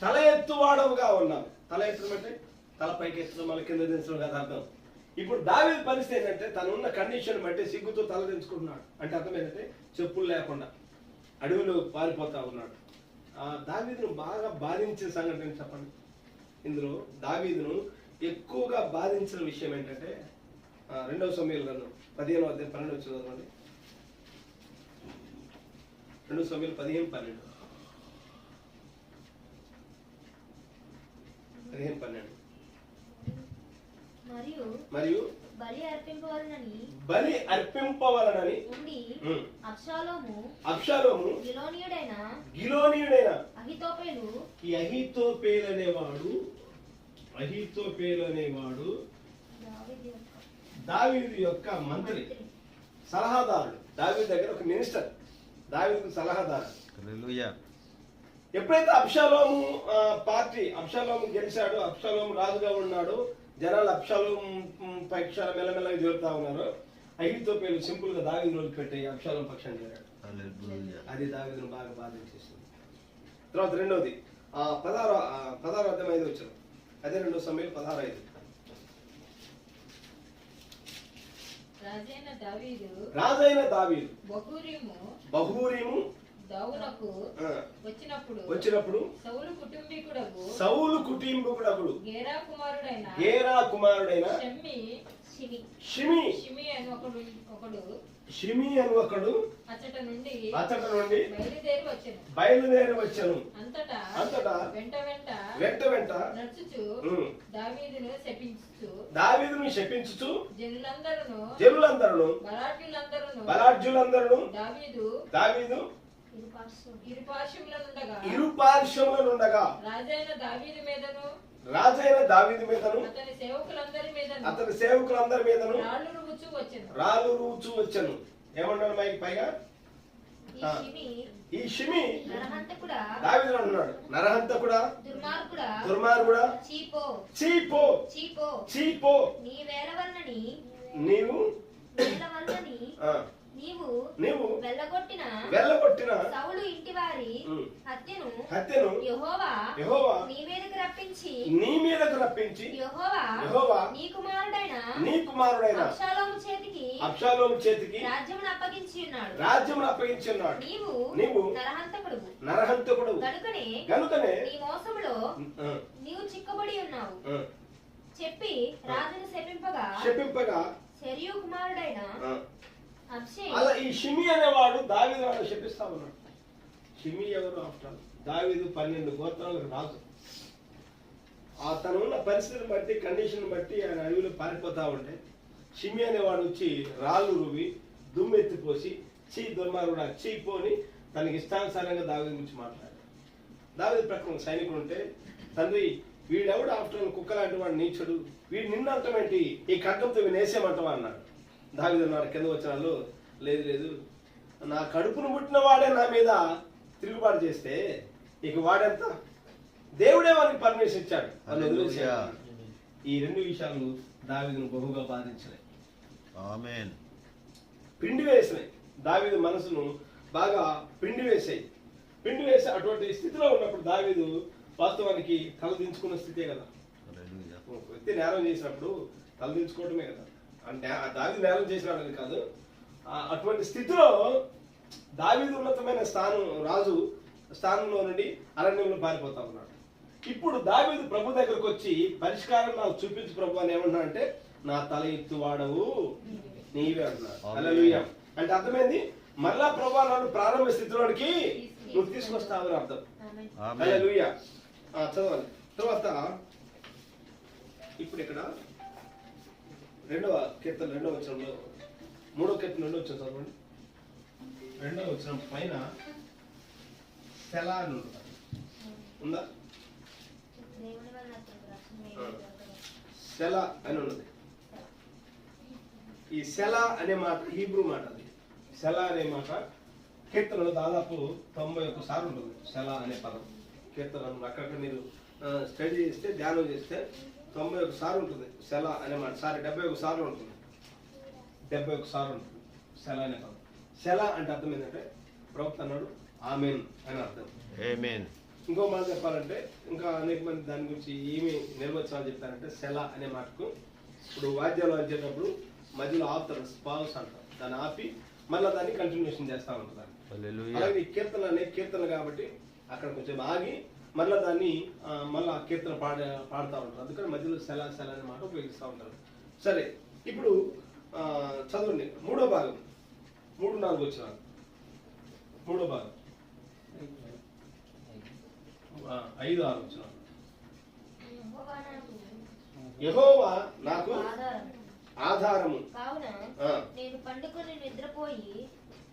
తల ఎత్తువాడవుగా ఉన్నావు. తల ఎత్తడం అంటే తల పైకి ఎత్తడం, మళ్ళీ కింద దించడం కదా అర్థం. ఇప్పుడు దావీదు పరిస్థితి ఏంటంటే తనున్న కండిషన్ బట్టి సిగ్గుతో తల దించుకుంటున్నాడు. అంటే అర్థం ఏంటంటే చెప్పులు లేకుండా అడవిలో పారిపోతా ఉన్నాడు. దావీదును బాగా బాధించిన సంఘటన చెప్పండి. ఇందులో దావీదును ఎక్కువగా బాధించిన విషయం ఏంటంటే 2వ సమూయేలు 15వ అధ్యాయం 12 చదవండి. 2 సమూయేలు 15:12. 15:12. మరియు బలి అర్పింపవలనని అబ్షాలోము గిలోనీయుడైన అహీతోపేలు అనేవాడు దావీదు యొక్క మంత్రి, సలహాదారుడు. దావీదు దగ్గర ఒక మినిస్టర్, దావీదుకు సలహాదారు. ఎప్పుడైతే అబ్షాలోము గెలిచాడు, అబ్షాలోము రాజుగా ఉన్నాడు, జనాలు అబ్షాలోము పక్షాల మెల్లమెల్లగా జరుగుతా ఉన్నారు. అహీతోపేలు సింపుల్ గా దావీదును వదిలిపెట్టి అబ్షాలోము పక్షాన్ని చేరాడు. అది దావీదును బాగా బాధించేస్తుంది. తర్వాత రెండవది 16వ అధ్యాయం 5వ వచనం. అదే 2 సమూయేలు 16:5. రాజైన దావీదు బహూరీము వచ్చినప్పుడు సౌలు కుటుంబీకుడగు గేరా కుమారుడైన షిమి అని ఒకడు అచ్చట నుండి బయలుదేరి వచ్చెను. అంతటా వెంట దావీదును శపించుచు జనులందరూ బలాఢ్యులందరూ దావీదు ఇరుపార్శ్వములనుండగా రాజైన దావీదు మీదను అతని సేవకులందరి మీదను రాళ్ళు రూచు వచ్చెను. ఏమన్నాడు పైగా? ఈ షిమి దావీదు అంటున్నాడు, నరహంతకుడా, దుర్మార్గుడా, చీపో నీవు నీవు వెళ్ళగొట్టిన సౌలు ఇంటివారి హత్యను యెహోవా నీ మీదకు రప్పించి యెహోవా నీ కుమారుడైన అబ్షాలోము చేతికి రాజ్యమును అప్పగించి ఉన్నాడు. నీవు నరహంతకుడు గనుకనే నీ మోసములో నీవు చిక్కబడి ఉన్నావు చెప్పి రాజును శపింపగా సెరూయా కుమారుడైన అబ్షై అలా ఈ షిమి అనేవాడు దావీదు శపిస్తా ఉన్నాడు. షిమి ఎవరు? ఆఫ్టర్ దావీదు 12 గోత్రాలకు రాజు. తను ఉన్న పరిస్థితిని బట్టి, కండిషన్ బట్టి ఆయన అడవిలో పారిపోతా ఉంటే షిమి అనేవాడు వచ్చి రాళ్ళు రువి దుమ్మెత్తిపోసి చీ దుర్మార్గుడా చీపోని తనకి ఇష్టానుసారంగా దావీదు గురించి మాట్లాడాడు. దావీదు ప్రకారం సైనికుడు ఉంటే తండ్రి వీడెవడు ఆఫ్టర్ కుక్క లాంటి వాడు నీచుడు, వీడు నిన్నంటమేంటి, ఈ ఖడ్గంతో నేసేమంటావా అన్నాడు. దావీదు అన్నాడు కింద వచ్చినాళ్ళు, లేదు నా కడుపును పుట్టిన వాడే నా మీద తిరుగుబాటు చేస్తే ఇక వాడెంత, దేవుడే వారికి పర్మిషన్ ఇచ్చాడు. ఈ 2 విషయాలు దావీదును బహుగా బాధించినాయి, పిండి వేసినాయి. దావీదు మనసును బాగా పిండి వేసి అటువంటి స్థితిలో ఉన్నప్పుడు దావీదు వాస్తవానికి తలదించుకున్న స్థితే కదా. వ్యక్తి నేరం చేసినప్పుడు తలదించుకోవడమే కదా. అంటే దావీదు నేరం చేసినాడని కాదు, అటువంటి స్థితిలో దావీదు ఉన్నతమైన రాజు స్థానంలో నుండి అరణ్యంలో పారిపోతా ఉన్నాడు. ఇప్పుడు దావీదు ప్రభు దగ్గరకు వచ్చి పరిష్కారం నాకు చూపించు ప్రభు అని ఏమన్నా అంటే నా తల ఎత్తు వాడవు నీవే అంటున్నాడు. హల్లెలూయా. అంటే అర్థమైంది, మరలా ప్రభు నన్ను ప్రారంభ స్థితిలోనికి నువ్వు తీసుకొస్తావు అని అర్థం. హల్లెలూయా. చదవాలి. తర్వాత ఇప్పుడు ఇక్కడ 2వ కీర్తన 2వ వచనంలో 3వ కీర్తన 2వ వచనం చదవండి. 2వ వచనం పైన సెలా అని ఉందా? సెలా అని ఉన్నది. ఈ సెలా అనే మాట హీబ్రూ మాట. అది సెలా అనే మాట కీర్తనలో దాదాపు 91 సార్లు ఉంటుంది. సెలా అనే పదం కీర్తనలు అక్కడక్కడ మీరు స్టడీ చేస్తే, ధ్యానం చేస్తే 91 సార్లు ఉంటుంది సెలా అనే మాట. 71 సార్లు ఉంటుంది. 71 సార్లు ఉంటుంది సెలా అనే పదం. సెలా అంటే అర్థం ఏంటంటే ప్రవక్త అన్నాడు ఆమెన్ అని అర్థం. ఇంకో మాట చెప్పాలంటే ఇంకా అనేక మంది దాని గురించి ఏమి నిర్వచనాలు చెప్తారంటే సెలా అనే మాటకు ఇప్పుడు వాద్యాలు వచ్చేటప్పుడు మధ్యలో ఆపుతారు, పాస్ అంటారు. దాన్ని ఆపి మళ్ళీ దాన్ని కంటిన్యూషన్ చేస్తా ఉంటారు. అలాగే కీర్తన కాబట్టి అక్కడ కొంచెం ఆగి మళ్ళీ దాన్ని మళ్ళీ కీర్తన పాడుతూ ఉంటారు. అందుకని మధ్యలో సెలా అనే మాట ఉపయోగిస్తూ ఉంటారు. సరే, ఇప్పుడు చదవండి 3వ భాగం 3-4 వచనాలు. 3వ భాగం 5-6 వచనాలు. యెహోవా నాకు ఆధారము కావున నేను పండుకొని నిద్రపోయి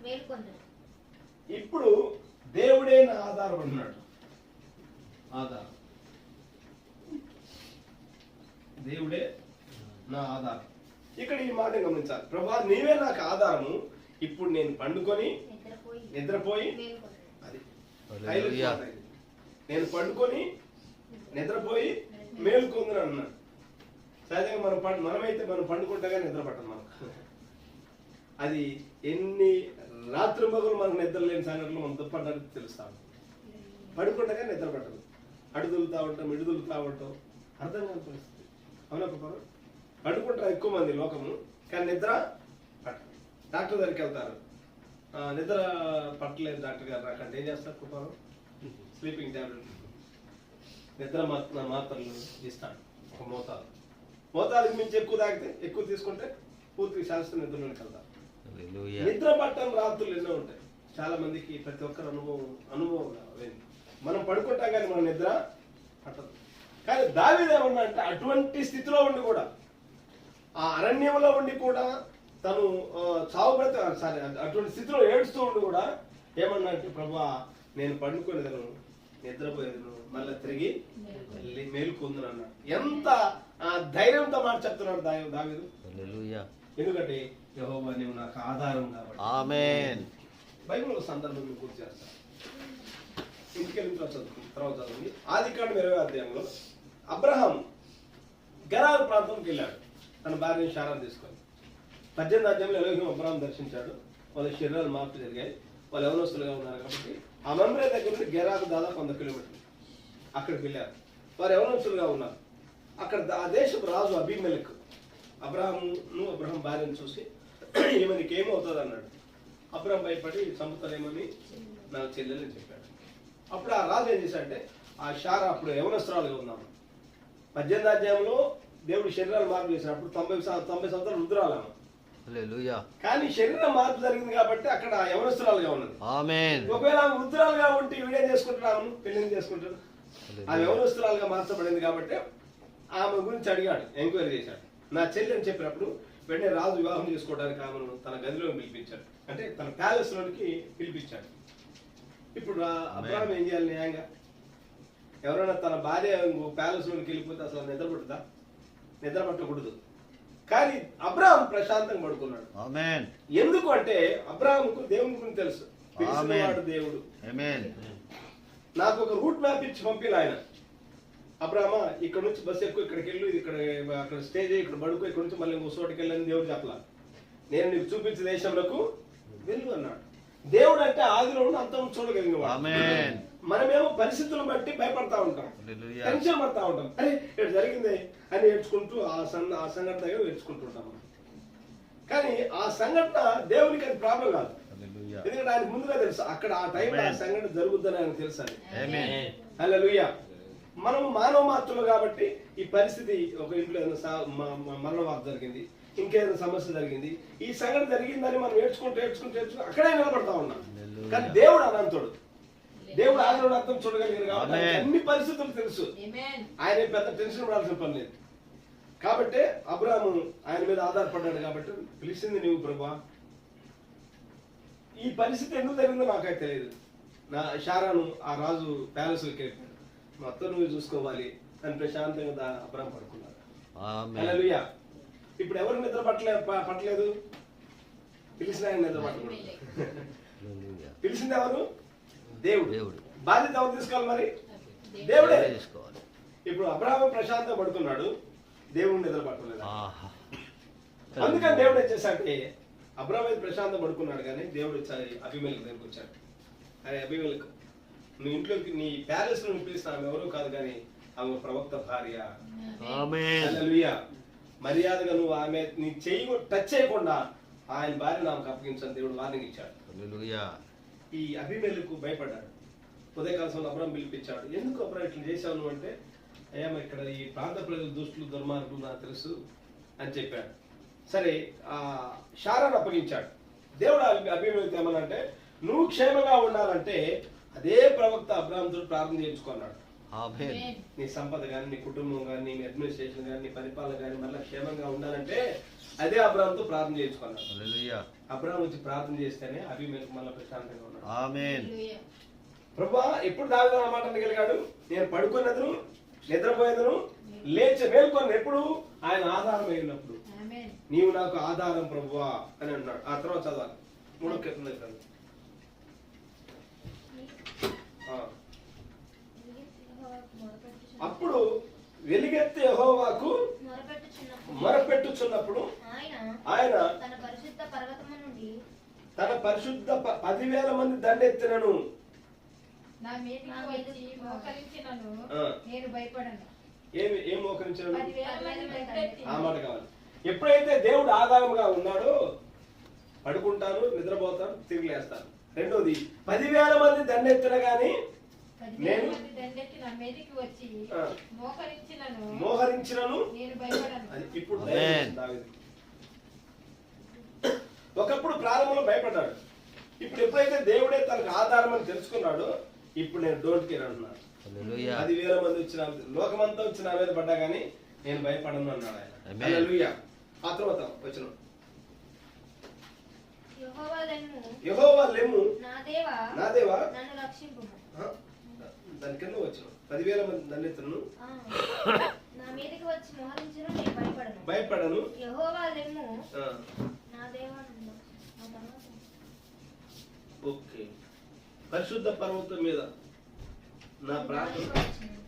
మేల్కొన్నాను. ఇప్పుడు దేవుడే నా ఆధారం అన్నాడు. ఆధారం దేవుడే నా ఆధారం. ఇక్కడ ఈ మాట గమనించాలి. ప్రభా నీవే నాకు ఆధారము, ఇప్పుడు నేను పండుకొని నిద్రపోయి అది నేను పండుకొని నిద్రపోయి మేలుకొందని అన్నాడు. సహజంగా మనమైతే మనం పండుకుంటాగా నిద్ర పట్టదు మనకు. అది ఎన్ని రాత్రి మగులు మనకు నిద్ర లేని సంఘటనలు మనం దుప్పడానికి తెలుస్తాము. పడుకుండగా నిద్ర పట్టదు, అడుదులుతా ఉంటాం, ఇడుదులుతా ఉంటాం, అర్థం కాని పరిస్థితి. అవునా పాపం? పడుకుంటారు ఎక్కువ మంది లోకము, కానీ నిద్ర పట్టదు. డాక్టర్ దగ్గరికి వెళ్తారు, నిద్ర పట్టలేదు డాక్టర్ గారు నాకంటే ఏం చేస్తారు పాపం? స్లీపింగ్ టాబ్లెట్, నిద్ర మాత్రలు ఇస్తాడు. ఒక మోతాదుకి మించి ఎక్కువ తాగితే, ఎక్కువ తీసుకుంటే పూర్తిగా శాస్త్ర నిద్రలోకి వెళ్తారు. నిద్ర పట్టని రాత్రులు ఎన్నో ఉంటాయి. చాలా మందికి ప్రతి ఒక్కరు అనుభవం మనం పడుకుంటాం కానీ మన నిద్ర పట్టదు. కానీ దావీదు ఏమన్నా అంటే అటువంటి స్థితిలో ఉండి కూడా, ఆ అరణ్యంలో ఉండి కూడా తను అటువంటి స్థితిలో ఏడుస్తూ ఉండి కూడా ఏమన్నా అంటే ప్రభువా నేను పండుకునేదను, నిద్రపోయేదను, మళ్ళీ తిరిగి మేలుకుందును అన్నాడు. ఎంత ధైర్యంతో మాట చెప్తున్నాడు దావీదు. ఎందుకంటే యెహోవా నీవు నాకు ఆధారం కాబట్టి. ఆమేన్. బైబిల్ సందర్భం మీకు గుర్తు చేస్తాను. ఇంటికెళ్ళిన తర్వాత చదువుతుంది. ఆదికాండం 20వ అధ్యాయంలో అబ్రహాం గెరారు ప్రాంతంకి వెళ్ళాడు తన భార్యను శారా తీసుకొని. 18వ అధ్యాయంలో ఎలోహిం అబ్రహాం దర్శించాడు. వాళ్ళ శరీరాలు మార్పు జరిగాయి, వాళ్ళు యవనస్తులుగా ఉన్నారు కాబట్టి ఆ మమ్రే దగ్గర నుండి గెరాకు దాదాపు 100 కిలోమీటర్లు అక్కడికి వెళ్ళారు. వారు యవనస్తులుగా ఉన్నారు. అక్కడ ఆ దేశపు రాజు అబీమెలెకు అబ్రహాం భార్యను చూసి ఈమె నీకేమవుతుంది అన్నాడు. అబ్రహాం భయపడి చంపుతారేమని నాకు చెల్లెలని చెప్పాడు. అప్పుడు ఆ రాజు ఏం చేశాడంటే ఆ షారా అప్పుడు యవనస్తురాలుగా ఉన్నాము 18వ అధ్యాయంలో దేవుడు శరీరాలు మార్పు చేసినప్పుడు 90 సంవత్సరాలు రుద్రాలమ్మ. హల్లెలూయా. కానీ శరీరం మార్పు జరిగింది కాబట్టి అక్కడ యవనస్తురాలుగా ఉన్నది. ఆమేన్. ఒకవేళ ఆమె రుద్రాలుగా ఉంటే వీడేం చేసుకుంటాడు, పెళ్లి చేసుకుంటాడు. ఆ యవనస్తురాలుగా మార్చబడింది కాబట్టి ఆమె గురించి అడిగాడు, ఎంక్వైరీ చేశాడు. నా చెల్లి అని చెప్పినప్పుడు వెంటనే రాజు వివాహం చేసుకోవడానికి ఆమెను తన గదిలో పిలిపించాడు, అంటే తన ప్యాలెస్ లోనికి పిలిపించాడు. ఇప్పుడు అబ్రహాం ఏం చేయాలి న్యాయంగా? ఎవరైనా తన భార్య ప్యాలెస్ లోనికి వెళ్ళిపోతే అసలు నిద్ర పట్టకూడదు. కానీ అబ్రహాం ప్రశాంతంగా పడుకున్నాడు. ఆమేన్. ఎందుకు అంటే అబ్రహాంకు దేవుని గురించి తెలుసు, పిలిచినవాడు దేవుడు. ఆమేన్. నాకు ఒక రూట్ మ్యాప్ ఇచ్చి పంపిలు ఆయన. అబ్రహమా ఇక్కడ నుంచి బస్సు ఎక్కువ, ఇక్కడికి వెళ్ళు, ఇక్కడ అక్కడ స్టే చేయి, ఇక్కడ పడుకో, ఇక్కడ నుంచి మళ్ళీ ఇంకో చోటుకి వెళ్ళని దేవుడు చెప్పలా. నేను నీకు చూపించే దేశంలోకి వెళ్ళు అన్నాడు. దేవుడు అంటే ఆదిలో అంతం చూడగలిగిన వాడు. మనమేమో పరిస్థితులను బట్టి భయపడతా ఉంటాం, టెన్షన్ పడతా ఉంటాం. అరే ఇక్కడ జరిగింది అని ఏడ్చుకుంటూ ఆ సంఘటన దగ్గర ఏడ్చుకుంటూ ఉంటాం. కానీ ఆ సంఘటన దేవునికి అది ప్రాబ్లం కాదు, ఎందుకంటే ఆయన ముందుగా తెలుసు అక్కడ ఆ టైంలో ఆ సంఘటన జరుగుద్దని ఆయన తెలుసు అని. హల్లెలూయా. మనము మానవ మాత్రులు కాబట్టి ఈ పరిస్థితి, ఒక ఇంట్లో ఏదైనా మరణ వార్త జరిగింది, ఇంకేదైనా సమస్య జరిగింది, ఈ సంఘటన జరిగిందని మనం ఏడ్చుకుంటూ అక్కడే నిలబడతా ఉన్నాం. కానీ దేవుడు అనంతుడు, దేవుడు ఆదిలోని అర్థం చూడగలిగారు కాబట్టి అన్ని పరిస్థితులు తెలుసు. ఆయన పెద్ద టెన్షన్ పడాల్సిన పని లేదు. కాబట్టి అబ్రాహాము ఆయన మీద ఆధారపడ్డాడు కాబట్టి పిలిచింది నీవు ప్రభువా. ఈ పరిస్థితి ఎందుకు జరిగిందో నాకైతే తెలియదు. నా షారాను ఆ రాజు ప్యాలెస్లోకి వెళ్ళిపోయాడు, మొత్తం నువ్వు చూసుకోవాలి అని ప్రశాంతంగా అబ్రహాం పడుకున్నాడు. హల్లెలూయా. ఇప్పుడు ఎవరు నిద్ర పట్టలేదు? పిలిచిన ఆయన నిద్ర పట్టకూడదు. పిలిచింది ఎవరు? దేవుడు. బాధ్యత ఎవరు తీసుకోవాలి? మరి దేవుడే తీసుకోవాలి. ఇప్పుడు అబ్రహాం ప్రశాంతంగా పడుకున్నాడు, దేవుడు నిద్ర పట్టలేదు. అందుకని దేవుడు ఏం చేశాడంటే అబ్రహాం అయితే ప్రశాంతం పడుకున్నాడు, కానీ దేవుడు అబీమెలెకు దగ్గరికి వచ్చాడు. అరే అబీమెలెకు, నీ ఇంట్లోకి నీ ప్యాలెస్ లో పిలిచిన ఆమె ఎవరో కాదు, కానీ ఆమె ప్రవక్త భార్య. హల్లెలూయా. మర్యాదగా నువ్వు ఆమె నీ చెయ్యి టచ్ చేయకుండా ఆయన భార్య నాకు అప్పగించని దేవుడు వార్నింగ్ ఇచ్చాడు. ఈ అబీమెలెకు భయపడ్డాడు. ఉదయకాల సమయంలో అబ్రహాం పిలిపించాడు. ఎందుకు అబ్రహాం ఇట్లా చేశావు నువ్వు అంటే, అయ్యా ఇక్కడ ఈ ప్రాంత ప్రజలు దుష్టులు దుర్మార్గులు నాకు తెలుసు అని చెప్పాడు. సరే ఆ షారాను అప్పగించాడు. దేవుడు అబీమెలెకు ఏమనంటే, నువ్వు క్షేమంగా ఉండాలంటే అదే ప్రవక్త అబ్రహాంతో ప్రార్థన చేయించుకున్నాడు. నీ సంపద కానీ, నీ కుటుంబం కానీ, నీ అడ్మినిస్ట్రేషన్ కానీ, నీ పరిపాలన కానీ మళ్ళీ క్షేమంగా ఉండాలంటే అదే అబ్రహాంతో ప్రార్థన చేయించుకున్నాడు. అబ్రహాం వచ్చి ప్రార్థన చేస్తేనే అబీమెలెకు మళ్ళీ ప్రశాంతంగా ఉన్నాడు. ప్రభువా ఎప్పుడు దావీదు ఆ మాట అనగలిగాడు? నేను పడుకున్నదును, నిద్రపోయేదను, లేచి మేల్కొని ఎప్పుడు ఆయన ఆధారం అయినప్పుడు. నీవు నాకు ఆధారం ప్రభువా అని అన్నాడు. ఆ తర్వాత చదవాలి 3వ కీర్తన దగ్గర. అప్పుడు వెలిగెత్తి యెహోవాకు మొరపెట్టుచున్నప్పుడు ఆయన తన పరిశుద్ధ 10,000 మంది దండెత్తినను ఏం మోకరించాడు? ఆ మాట కావాలి. ఎప్పుడైతే దేవుడు ఆధారంగా ఉన్నాడో పడుకుంటాను, నిద్రపోతాను, తిరిగి లేస్తాను. రెండోది 10,000 మంది దండెత్తిన గాని నేను మోహరించినను. అది ఇప్పుడు ఒకప్పుడు ప్రారంభంలో భయపడ్డాడు. ఇప్పుడు ఎప్పుడైతే దేవుడే తనకు ఆధారం అని తెలుసుకున్నాడో ఇప్పుడు నేను డోంట్ కేర్ అంటున్నాడు. 10,000 మంది వచ్చిన, లోకమంతా వచ్చిన మీద పడ్డా గానీ నేను భయపడను అన్నాడు ఆయన. హల్లెలూయా. ఆ తర్వాత వచ్చిన యెహోవా లెమ్ము నా దేవా దాని కింద వచ్చిన 10,000 మంది దండెత్తును భయపడను. ఓకే. పరిశుద్ధ పర్వతం మీద నా ప్రార్థన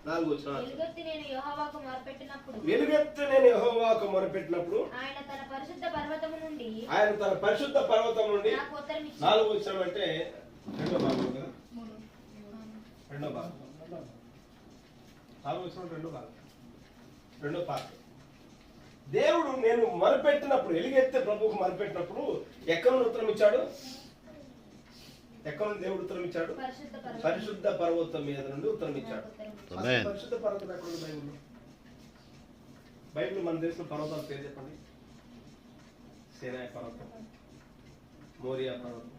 4వ వచనం. ఎలుగెత్తి నేను యెహోవాకు మొరపెట్టినప్పుడు వెలుగెత్తి నేను యెహోవాకు మొరపెట్టినప్పుడు ఆయన తన పరిశుద్ధ పర్వతము నుండి నాకు ఉత్తరం ఇచ్చాడు. 4వ వచనం అంటే రెండో భాగం కదా, రెండో భాగం. 4వ వచనం రెండో పార్ట్. దేవుడు నేను మొరపెట్టినప్పుడు, ఎలుగెత్తే ప్రభువుకు మొరపెట్టినప్పుడు ఎక్కడ నుండి ఉత్తరం ఇచ్చాడు? ఎక్కడ నుండి దేవుడు ఉత్తరం ఇచ్చాడు? పరిశుద్ధ పర్వతం మీద నుండి ఉత్తరం ఇచ్చాడు. పరిశుద్ధ పర్వతం ఎక్కడ ఉంది బైబిల్లో? బైబిల్ మన దేశంలో పర్వతాల పేరు చెప్పండి. సేనాయ పర్వతం, మోరియా పర్వతం,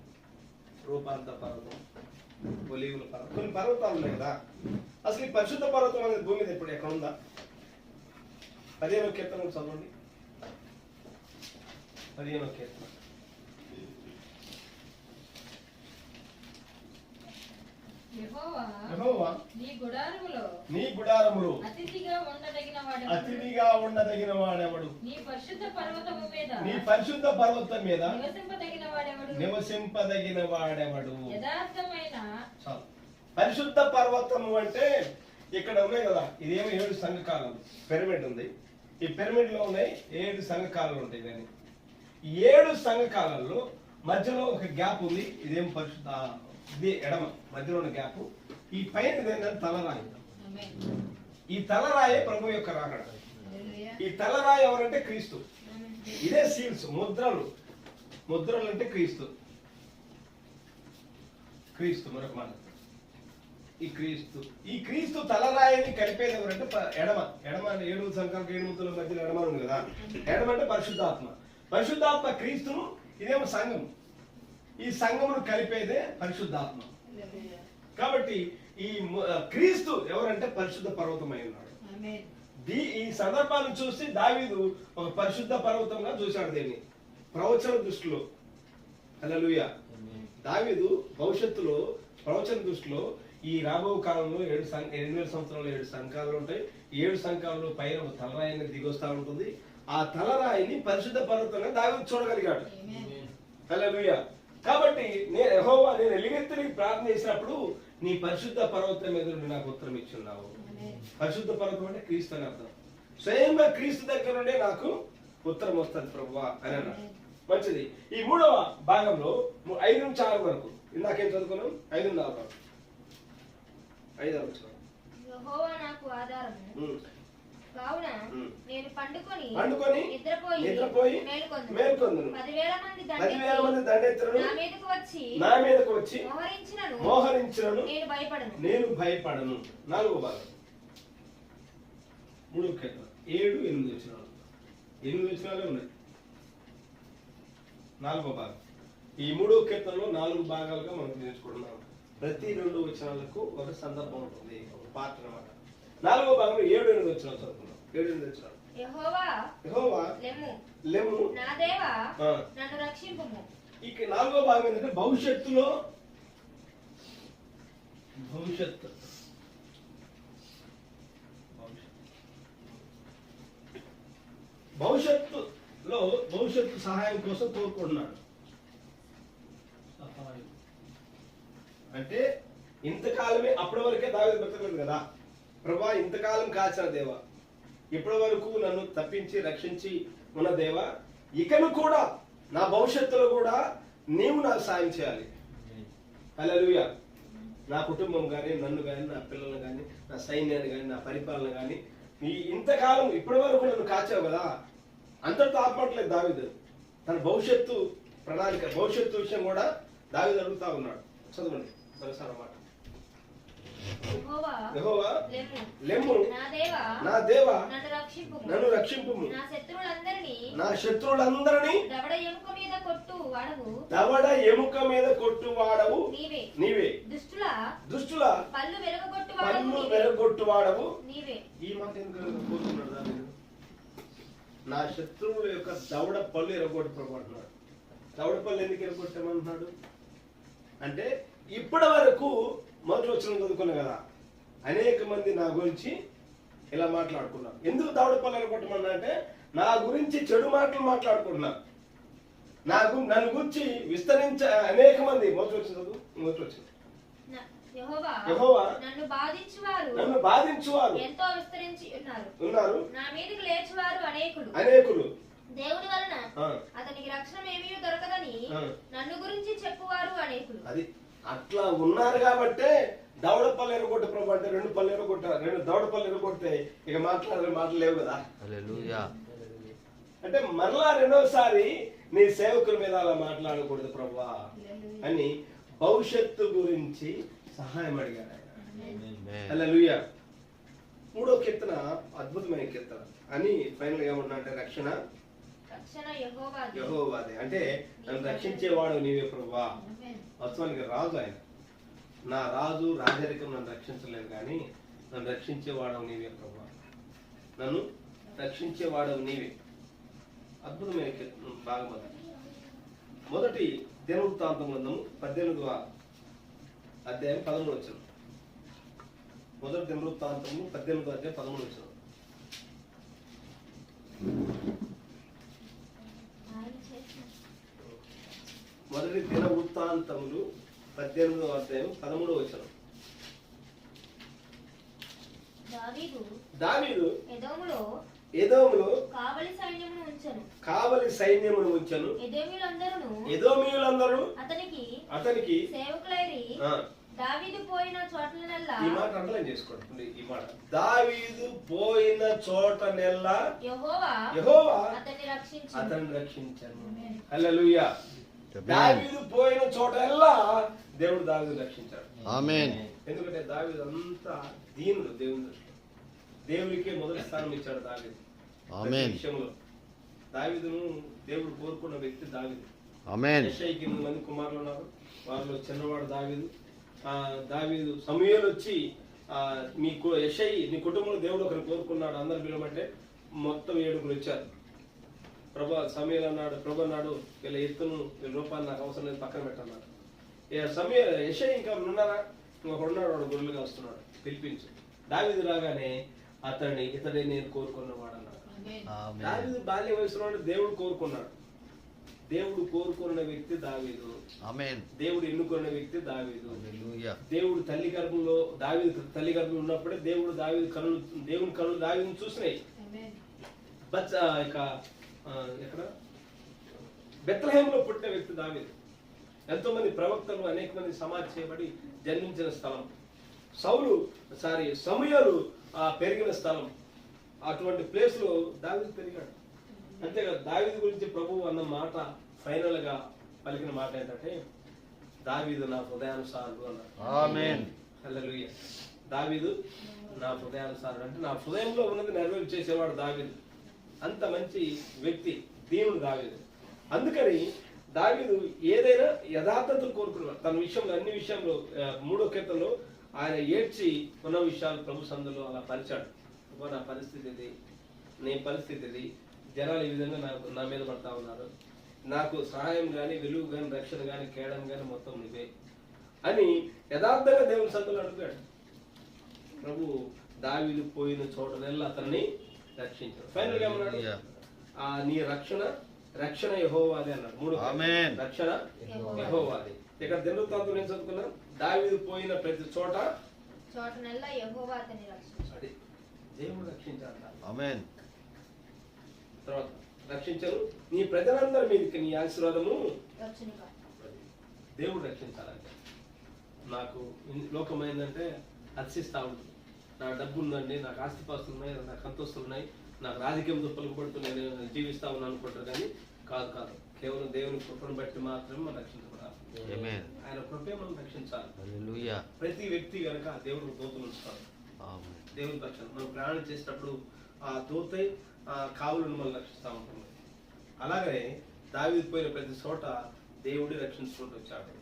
రూపాంత పర్వతం, ఒలీవుల పర్వతం, కొన్ని పర్వతాలు ఉన్నాయి కదా. అసలు ఈ పరిశుద్ధ పర్వతం అనేది భూమి మీద ఇప్పుడు ఎక్కడ ఉందా? 15వ కీర్తన చదవండి. 15వ కీర్తన. యెహోవా నీ గుడారములో అతిథిగా ఉండదగిన వాడెవడు? నీ పరిశుద్ధ పర్వతం మీద నివసింపదగిన వాడెవడు? యథార్థమైన పరిశుద్ధ పర్వతము అంటే ఇక్కడ ఉన్నాయి కదా, ఇదేమో 7 సంఘకాలు పిరమిడ్ ఉంది. ఈ పిరమిడ్ లో ఉన్నాయి 7 సంఘకాలు ఉంటాయి. కానీ 7 సంఘకాలలో మధ్యలో ఒక గ్యాప్ ఉంది. ఇదేం పరిశుద్ధ, ఇది ఎడమ మధ్యలో ఉన్న గ్యాప్. ఈ పైన ఇదేంటంటే తలరాయి. ఈ తలరాయే ప్రభు యొక్క రాకడ. ఈ తలరాయి ఎవరంటే క్రీస్తు. ఇదే సీల్స్, ముద్రలు అంటే క్రీస్తు. మరొక మాట, ఈ క్రీస్తు తలరాయిని కలిపేది ఎవరంటే ఎడమ 7 సంఘాలకు 7 ముద్రల మధ్యలో ఎడమ ఉంది కదా. ఎడమ అంటే పరిశుద్ధాత్మ క్రీస్తును, ఇదేమో సంఘం. ఈ సంఘమును కలిపేదే పరిశుద్ధాత్మ. కాబట్టి ఈ క్రీస్తు ఎవరంటే పరిశుద్ధ పర్వతమై ఉన్నాడు. ఈ సందర్భాన్ని చూసి దావీదు ఒక పరిశుద్ధ పర్వతంగా చూశాడు దీన్ని ప్రవచన దృష్టిలో. హల్లెలూయా. దావీదు భవిష్యత్తులో ప్రవచన దృష్టిలో ఈ రాబో కాలంలో 2000 సంవత్సరాలు 7 సంఘాలు ఉంటాయి. 7 సంఘాలలో పైన ఒక తలరాయిని దిగొస్తా ఉంటుంది. ఆ తలరాయిని పరిశుద్ధ పర్వతంగా దావీదు చూడగలిగాడు. హల్లెలూయా. కాబట్టి యెహోవా నేను ఎలుగెత్తి ప్రార్థన చేసినప్పుడు నీ పరిశుద్ధ పర్వతం మీద నుండి నాకు ఉత్తరం ఇచ్చున్నావు. పరిశుద్ధ పర్వతం అంటే క్రీస్తు అని అర్థం. స్వయంగా క్రీస్తు దగ్గర నుండే నాకు ఉత్తరం వస్తుంది ప్రభువా అని అన్నాడు. మంచిది. ఈ 3వ భాగంలో 5 నుంచి 6 వరకు ఇందాకేం చదువుకున్నాం? 5-4 వరకు. 5 యెహోవా నాకు ఆధారము కావున నేను పండుకొని నిద్రపోయి మేల్కొందును. 10,000 మంది దండెత్తులను నా మీదకు వచ్చి మోహరించినను నేను భయపడను. 4వ భాగం 3వ కీర్తన 7-8 వచనాలు. 8 వచనాలే ఉన్నాయి. 4వ భాగం. ఈ 3వ కీర్తనలో 4 భాగాలుగా మనం నేర్చుకుంటున్నాం. ప్రతి 2 వచనాలకు ఒక సందర్భం ఉంటుంది, ఒక పాత్ర అన్నమాట. 4వ భాగంలో 7-8 వచనాలు చదువుకున్నాం. 7-8 వచనాలు. యెహోవా లెమ్ము నా దేవా నన్ను రక్షింపుము. ఇక 4వ భాగం ఏంటంటే భవిష్యత్తులో భవిష్యత్తు సహాయం కోసం కోరుకుంటున్నాడు. అంటే ఇంతకాలమే, అప్పటి వరకే దావీదు బ్రతకలేదు కదా. ప్రభా ఇంతకాలం కాచిన దేవా, ఇప్పటి వరకు నన్ను తప్పించి రక్షించి ఉన్న దేవా, ఇకను కూడా నా భవిష్యత్తులో కూడా నీవు నాకు సాయం చేయాలి. హల్లెలూయా. నా కుటుంబం కానీ, నన్ను కానీ, నా పిల్లలను కానీ, నా సైన్యాన్ని కానీ, నా పరిపాలన కానీ, ఈ ఇంతకాలం ఇప్పటి వరకు నన్ను కాచావు కదా. అంతటితో ఆపట్లేదు దావీదు. తన భవిష్యత్తు ప్రణాళిక, భవిష్యత్తు విషయం కూడా దావీదు అడుగుతా ఉన్నాడు. చదవండి మరోసారి మాట. యెహోవా లెమ్ము నా దేవా నన్ను రక్షింపుము. నా శత్రువులందరినీ దవడ ఎముక మీద కొట్టువాడవు నీవే. దుష్టుల పళ్ళు వెరగొట్టువాడవు నీవే. ఈ మాట ఎందుకు పోతున్నాడు దావీదు? నా శత్రువుల యొక్క దవడ పళ్ళు ఎరగొట్టుకోమంటున్నాడు. దవడ పళ్ళు ఎందుకు ఎరగొట్టమంటున్నాడు అంటే, ఇప్పటి వరకు మొదటి వచనం చదువుకున్నాం కదా, అనేక మంది నా గురించి ఇలా మాట్లాడుకున్నారు. ఎందుకు దవడ పళ్ళు ఎరగొట్టమన్నా అంటే, నా గురించి చెడు మాటలు మాట్లాడుకుంటున్నారు. నన్ను గురించి విస్తరించ అనేక మంది. మొదటి వచ్చిన యెహోవా నన్ను బాధించువారు ఎంతో విస్తరించి ఉన్నారు, నా మీదకి లేచువారు అనేకులు. దేవుడి వలన అతనికి రక్షణ ఏమీ దొరకదని నన్ను గురించి చెప్పువారు అనేకులు. అది అట్లా ఉన్నారు కాబట్టే దవడ పళ్ళు ఎరగొట్టే ప్రభు అంటే 2 పళ్ళు ఎరగొట్టారు, 2 దవడ పళ్ళు ఎరగొడితే ఇక మాట్లాడే మాటలు లేవు కదా. హల్లెలూయా. అంటే మరలా రెండోసారి నీ సేవకుల మీద అలా మాట్లాడకూడదు ప్రభువా అని భవిష్యత్తు గురించి సహాయం అడిగాడు ఆయన. హల్లెలూయా. 3వ కీర్తన అద్భుతమైన కీర్తన అని ఫైనల్ గా ఏమన్నా అంటే రక్షణ యెహోవాదే. అంటే నన్ను రక్షించేవాడు నీవే ప్రభువా. వాస్తవానికి రాజు ఆయన, నా రాజు రాజరికం నన్ను రక్షించలేదు కానీ నన్ను రక్షించేవాడవు నీవే ప్రభువా, నన్ను రక్షించేవాడవు నీవే. అద్భుతమైన భాగం అది. మొదటి దినవృత్తాంతం గ్రంథము 18వ అధ్యాయం 13వ వచనం. మొదటి దినవృత్తాంతము 18వ అధ్యాయం 13వ వచనం. మొదటి దినవృత్తాంతములు 18వ అధ్యాయం 13వ వచనం. దావీదు ఎదోములో కావలి సైన్యమును ఉంచెను. ఎదోమీయులందరూ అతనికి సేవకులైరి. దావీదు పోయిన చోటనెల్లా, ఈ మాట అండర్లైన్ చేసుకోండి. ఈ మాట దావీదు పోయిన చోటనెల్లా యెహోవా అతన్ని రక్షించాను. హల్లెలూయా. దావీదు పోయిన చోటెల్లా దేవుడు దావీదు రక్షించాడు. ఆమేన్. ఎందుకంటే దావీదు అంతా దీనుడు దేవుని దృష్టిలో. దేవునికే మొదటి స్థానం ఇచ్చాడు దావీదు. ఆమేన్. విషయంలో దావీదును దేవుడు కోరుకున్న వ్యక్తి దావీదు. ఆమేన్. యెషయికి 8 మంది కుమారులు ఉన్నారు, వారిలో చిన్నవాడు దావీదు. దావీదు సమూయేలు వచ్చి యెషయి నీ కుటుంబంలో దేవుడు ఒకరిని కోరుకున్నాడు అందరు పిలవమంటే మొత్తం 7 వచ్చారు. సమూయేలు అన్నాడు, ప్రభు అన్నాడు వీళ్ళ ఎత్తును వీళ్ళ రూపాయలు నాకు అవసరం లేదు, పక్కన పెట్టన్నాడు. యెషయి ఇంకా ఉన్నారా, ఇంకొకడున్నాడు, వాడు గొర్రెలుగా వస్తున్నాడు, పిలిపించు. దావీదు రాగానే ఇతడే నేను కోరుకున్నవాడు అన్నాడు. దావీదు బాల్య వయసులో దేవుడు కోరుకున్నాడు. దేవుడు కోరుకున్న వ్యక్తి దావీదు. ఆమేన్. దేవుడు ఎన్నుకున్న వ్యక్తి దావీదు. హల్లెలూయా. దేవుడు తల్లి గర్భంలో దావీదు తల్లి గర్భంలో ఉన్నప్పుడే దేవుడు దేవుని కళ్ళు దావీదును చూసినాయి. ఎక్కడ బెత్లెహేములో పుట్టిన వ్యక్తి దావీదు. ఎంతో మంది ప్రవక్తలు అనేక మంది సమాధి చేయబడి జన్మించిన స్థలం. సమూయేలు పెరిగిన స్థలం. అటువంటి ప్లేస్ లో దావీదు పెరిగాడు. అంతేకాదు దావీదు గురించి ప్రభువు అన్న మాట ఫైనల్ గా పలికిన మాట ఏంటంటే దావీదు నా హృదయానుసారుడు అన్నాడు. ఆమేన్. హల్లెలూయా. దావీదు నా హృదయానుసారుడు అంటే నా హృదయంలో ఉన్నది నెరవేర్చి చేసేవాడు దావీదు. అంత మంచి వ్యక్తి దేవుడు దావీదు. అందుకని దావీదు ఏదైనా యథార్థతను కోరుకున్నాడు. తన విషయంలో అన్ని విషయంలో 3వ కీర్తనలో ఆయన ఏడ్చి ఉన్న విషయాలు ప్రభు సందులో అలా పరిచాడు. నా పరిస్థితి ఇది, నీ పరిస్థితి ఇది, జనాలు ఈ విధంగా నా మీద పడతా ఉన్నారు, నాకు సహాయం కానీ వెలుగు కానీ రక్షణ కానీ కేయడం కానీ మొత్తం నువ్వే అని యథార్థంగా దేవుని సందులో అడుగుతాడు. ప్రభు దావీదు పోయిన చోటనెల్లా అతన్ని రక్షించాడు. ఫైనల్ గా ఏమన్నాడు, నీ రక్షణ యెహోవాదే అన్నాడు. 3 రక్షణ యెహోవాదే. ఇక్కడ దినవృత్తాంతం నేను చదువుకున్నాను, దావీదు పోయిన ప్రతి చోటనెల్లా యెహోవా అతన్ని రక్షించాడు. దేవుడు రక్షించాడు. ఆమేన్. తర్వాత రక్షించను నీ ప్రజలందరి మీదకి నీ ఆశీర్వాదము దేవుడు రక్షించాలంటే. నాకు లోకం ఏంటంటే హర్షిస్తా ఉంటుంది. నా డబ్బు ఉందండి, నాకు ఆస్తిపాస్తులు ఉన్నాయి, నాకు అంతస్తులు ఉన్నాయి, నాకు రాజకీయంతో పలుకుబడుతూ నేను జీవిస్తా ఉన్నాను అనుకుంటారు. కానీ కాదు, కేవలం దేవుని కృపను బట్టి మాత్రమే మనం రక్షించబడాలి. ఆయన కృపే మనం రక్షించాలి. హల్లెలూయా. ప్రతి వ్యక్తి కనుక దేవుడు దూతలు ఉంచుతాడు. దేవుని పక్షాన మనం ప్రయాణం చేసేటప్పుడు ఆ దూతే కావులను మనం రక్షిస్తూ ఉంటుంది. అలాగే దావీదు పోయిన ప్రతి చోట దేవుడి రక్షించుకుంటూ వచ్చాడు.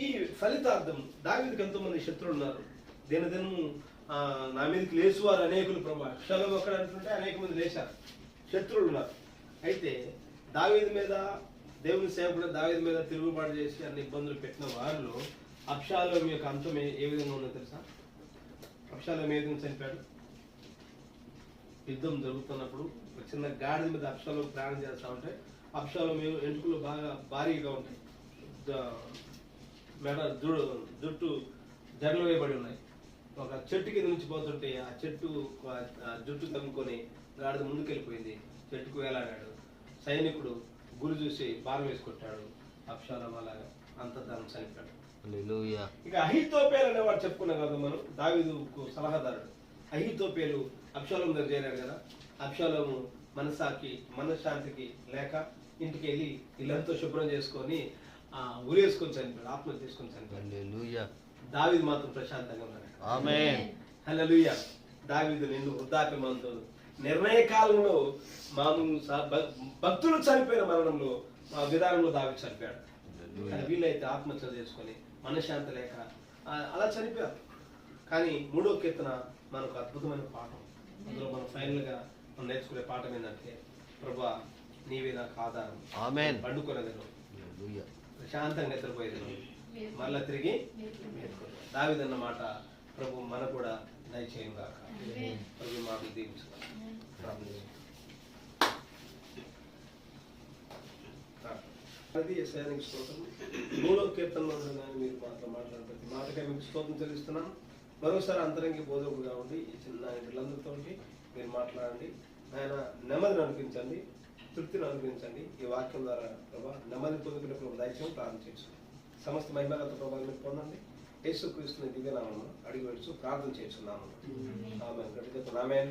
ఈ ఫలితార్థం దావీదుకి ఎంతో మంది శత్రువులు ఉన్నారు. దినదినము నా మీదకి లేచువారు అనేకులు. ప్రభు అక్షరం ఒక్కడ అంటుంటే అనేక మంది లేచారు, శత్రువులు ఉన్నారు. అయితే దావీదు మీద దేవుని సేవకుడు దావీదు మీద తిరుగుబాటు చేసి అన్ని ఇబ్బందులు పెట్టిన వారిలో అబ్షాలోము యొక్క అంతం ఏ విధంగా ఉందో తెలుసా? అబ్షాలోము ఏ విధంగా చనిపోయాడు? యుద్ధం జరుగుతున్నప్పుడు చిన్న గాడిద మీద అబ్షాలోము ప్రయాణం చేస్తూ ఉంటే అబ్షాలోము ఎంటుకలు బాగా భారీగా ఉంటాయి, జుట్టు జడలు వేయబడి ఉన్నాయి. ఒక చెట్టు కింద నుంచి పోతుంటే ఆ చెట్టు జుట్టు తమ్ముకొని గాడిద ముందుకెళ్ళిపోయింది, చెట్టుకు వేలాడాడు. సైనికుడు గురి చూసి బాగా వేసుకొట్టాడు, అబ్షాలోము అలాగా అంతర్ధానం చనిపోయాడు. హల్లెలూయా. ఇక అహీతోపేలు అనేవాడు చెప్పుకున్నాం కదా మనం, దావీదుకు సలహాదారుడు. అహీతోపేలు అబ్షాలోము దగ్గర చేరాడు కదా. అబ్షాలోము మనశ్శాంతికి లేక ఇంటికి వెళ్ళి ఇల్లంతా శుభ్రం చేసుకొని ఉరేసుకొని చనిపోయాడు, ఆత్మహత్య చేసుకొని చనిపోయాడు. హల్లెలూయా. దావీదు మాత్రం ప్రశాంతంగా ఉన్నాడు. ఆమేన్. హల్లెలూయా. దావీదు నిన్ను వృద్ధాప్యమంతో నిర్ణయ కాలంలో మామూలు భక్తులు చనిపోయిన మరణంలో మా విధానంలో దావీదు చనిపోయాడు. కానీ వీళ్ళైతే ఆత్మహత్య చేసుకొని మనశ్శాంతి లేక అలా చనిపోయారు. కానీ 3వ కీర్తన మనకు అద్భుతమైన పాఠం. అందులో మనం ఫైనల్ గా మనం నేర్చుకునే పాఠం ఏంటంటే, ప్రభువా నీవే నాకు ఆధారం. ఆమేన్. పండుకునేది హల్లెలూయా. ప్రశాంతంగా నిద్రపోయేది మళ్ళా తిరిగి దావీదు అన్న మాట ప్రభు మనకు కూడా దయచేయం గాక. ప్రభు మాకు దీవించుగా. అది యెషయానికి స్తోత్రం. 3వ కీర్తనలో మీరు మాతో మాట్లాడిన ప్రతి మాటకే మీకు స్తోత్రం చెల్లిస్తున్నాను. మరోసారి అంతరంగి బోధకుడుగా ఉండి ఈ చిన్న బిడ్డలందరితో మీరు మాట్లాడండి. ఆయన నెమ్మదిని అనిపించండి, తృప్తిని అనుగ్రహించండి. ఈ వాక్యం ద్వారా ప్రభా నెమ్మది పొందుకునే ప్రభు దయచేయం ప్రార్థించు. సమస్త మహిమలతో ప్రభావం మీరు పొందండి. యేసుక్రీస్తుని దివ్యనామమున అడిగి వేడుచు ప్రార్థన చేస్తున్నాము. ఆమేన్. గట్టిగా చెప్పండి. ఆమేన్.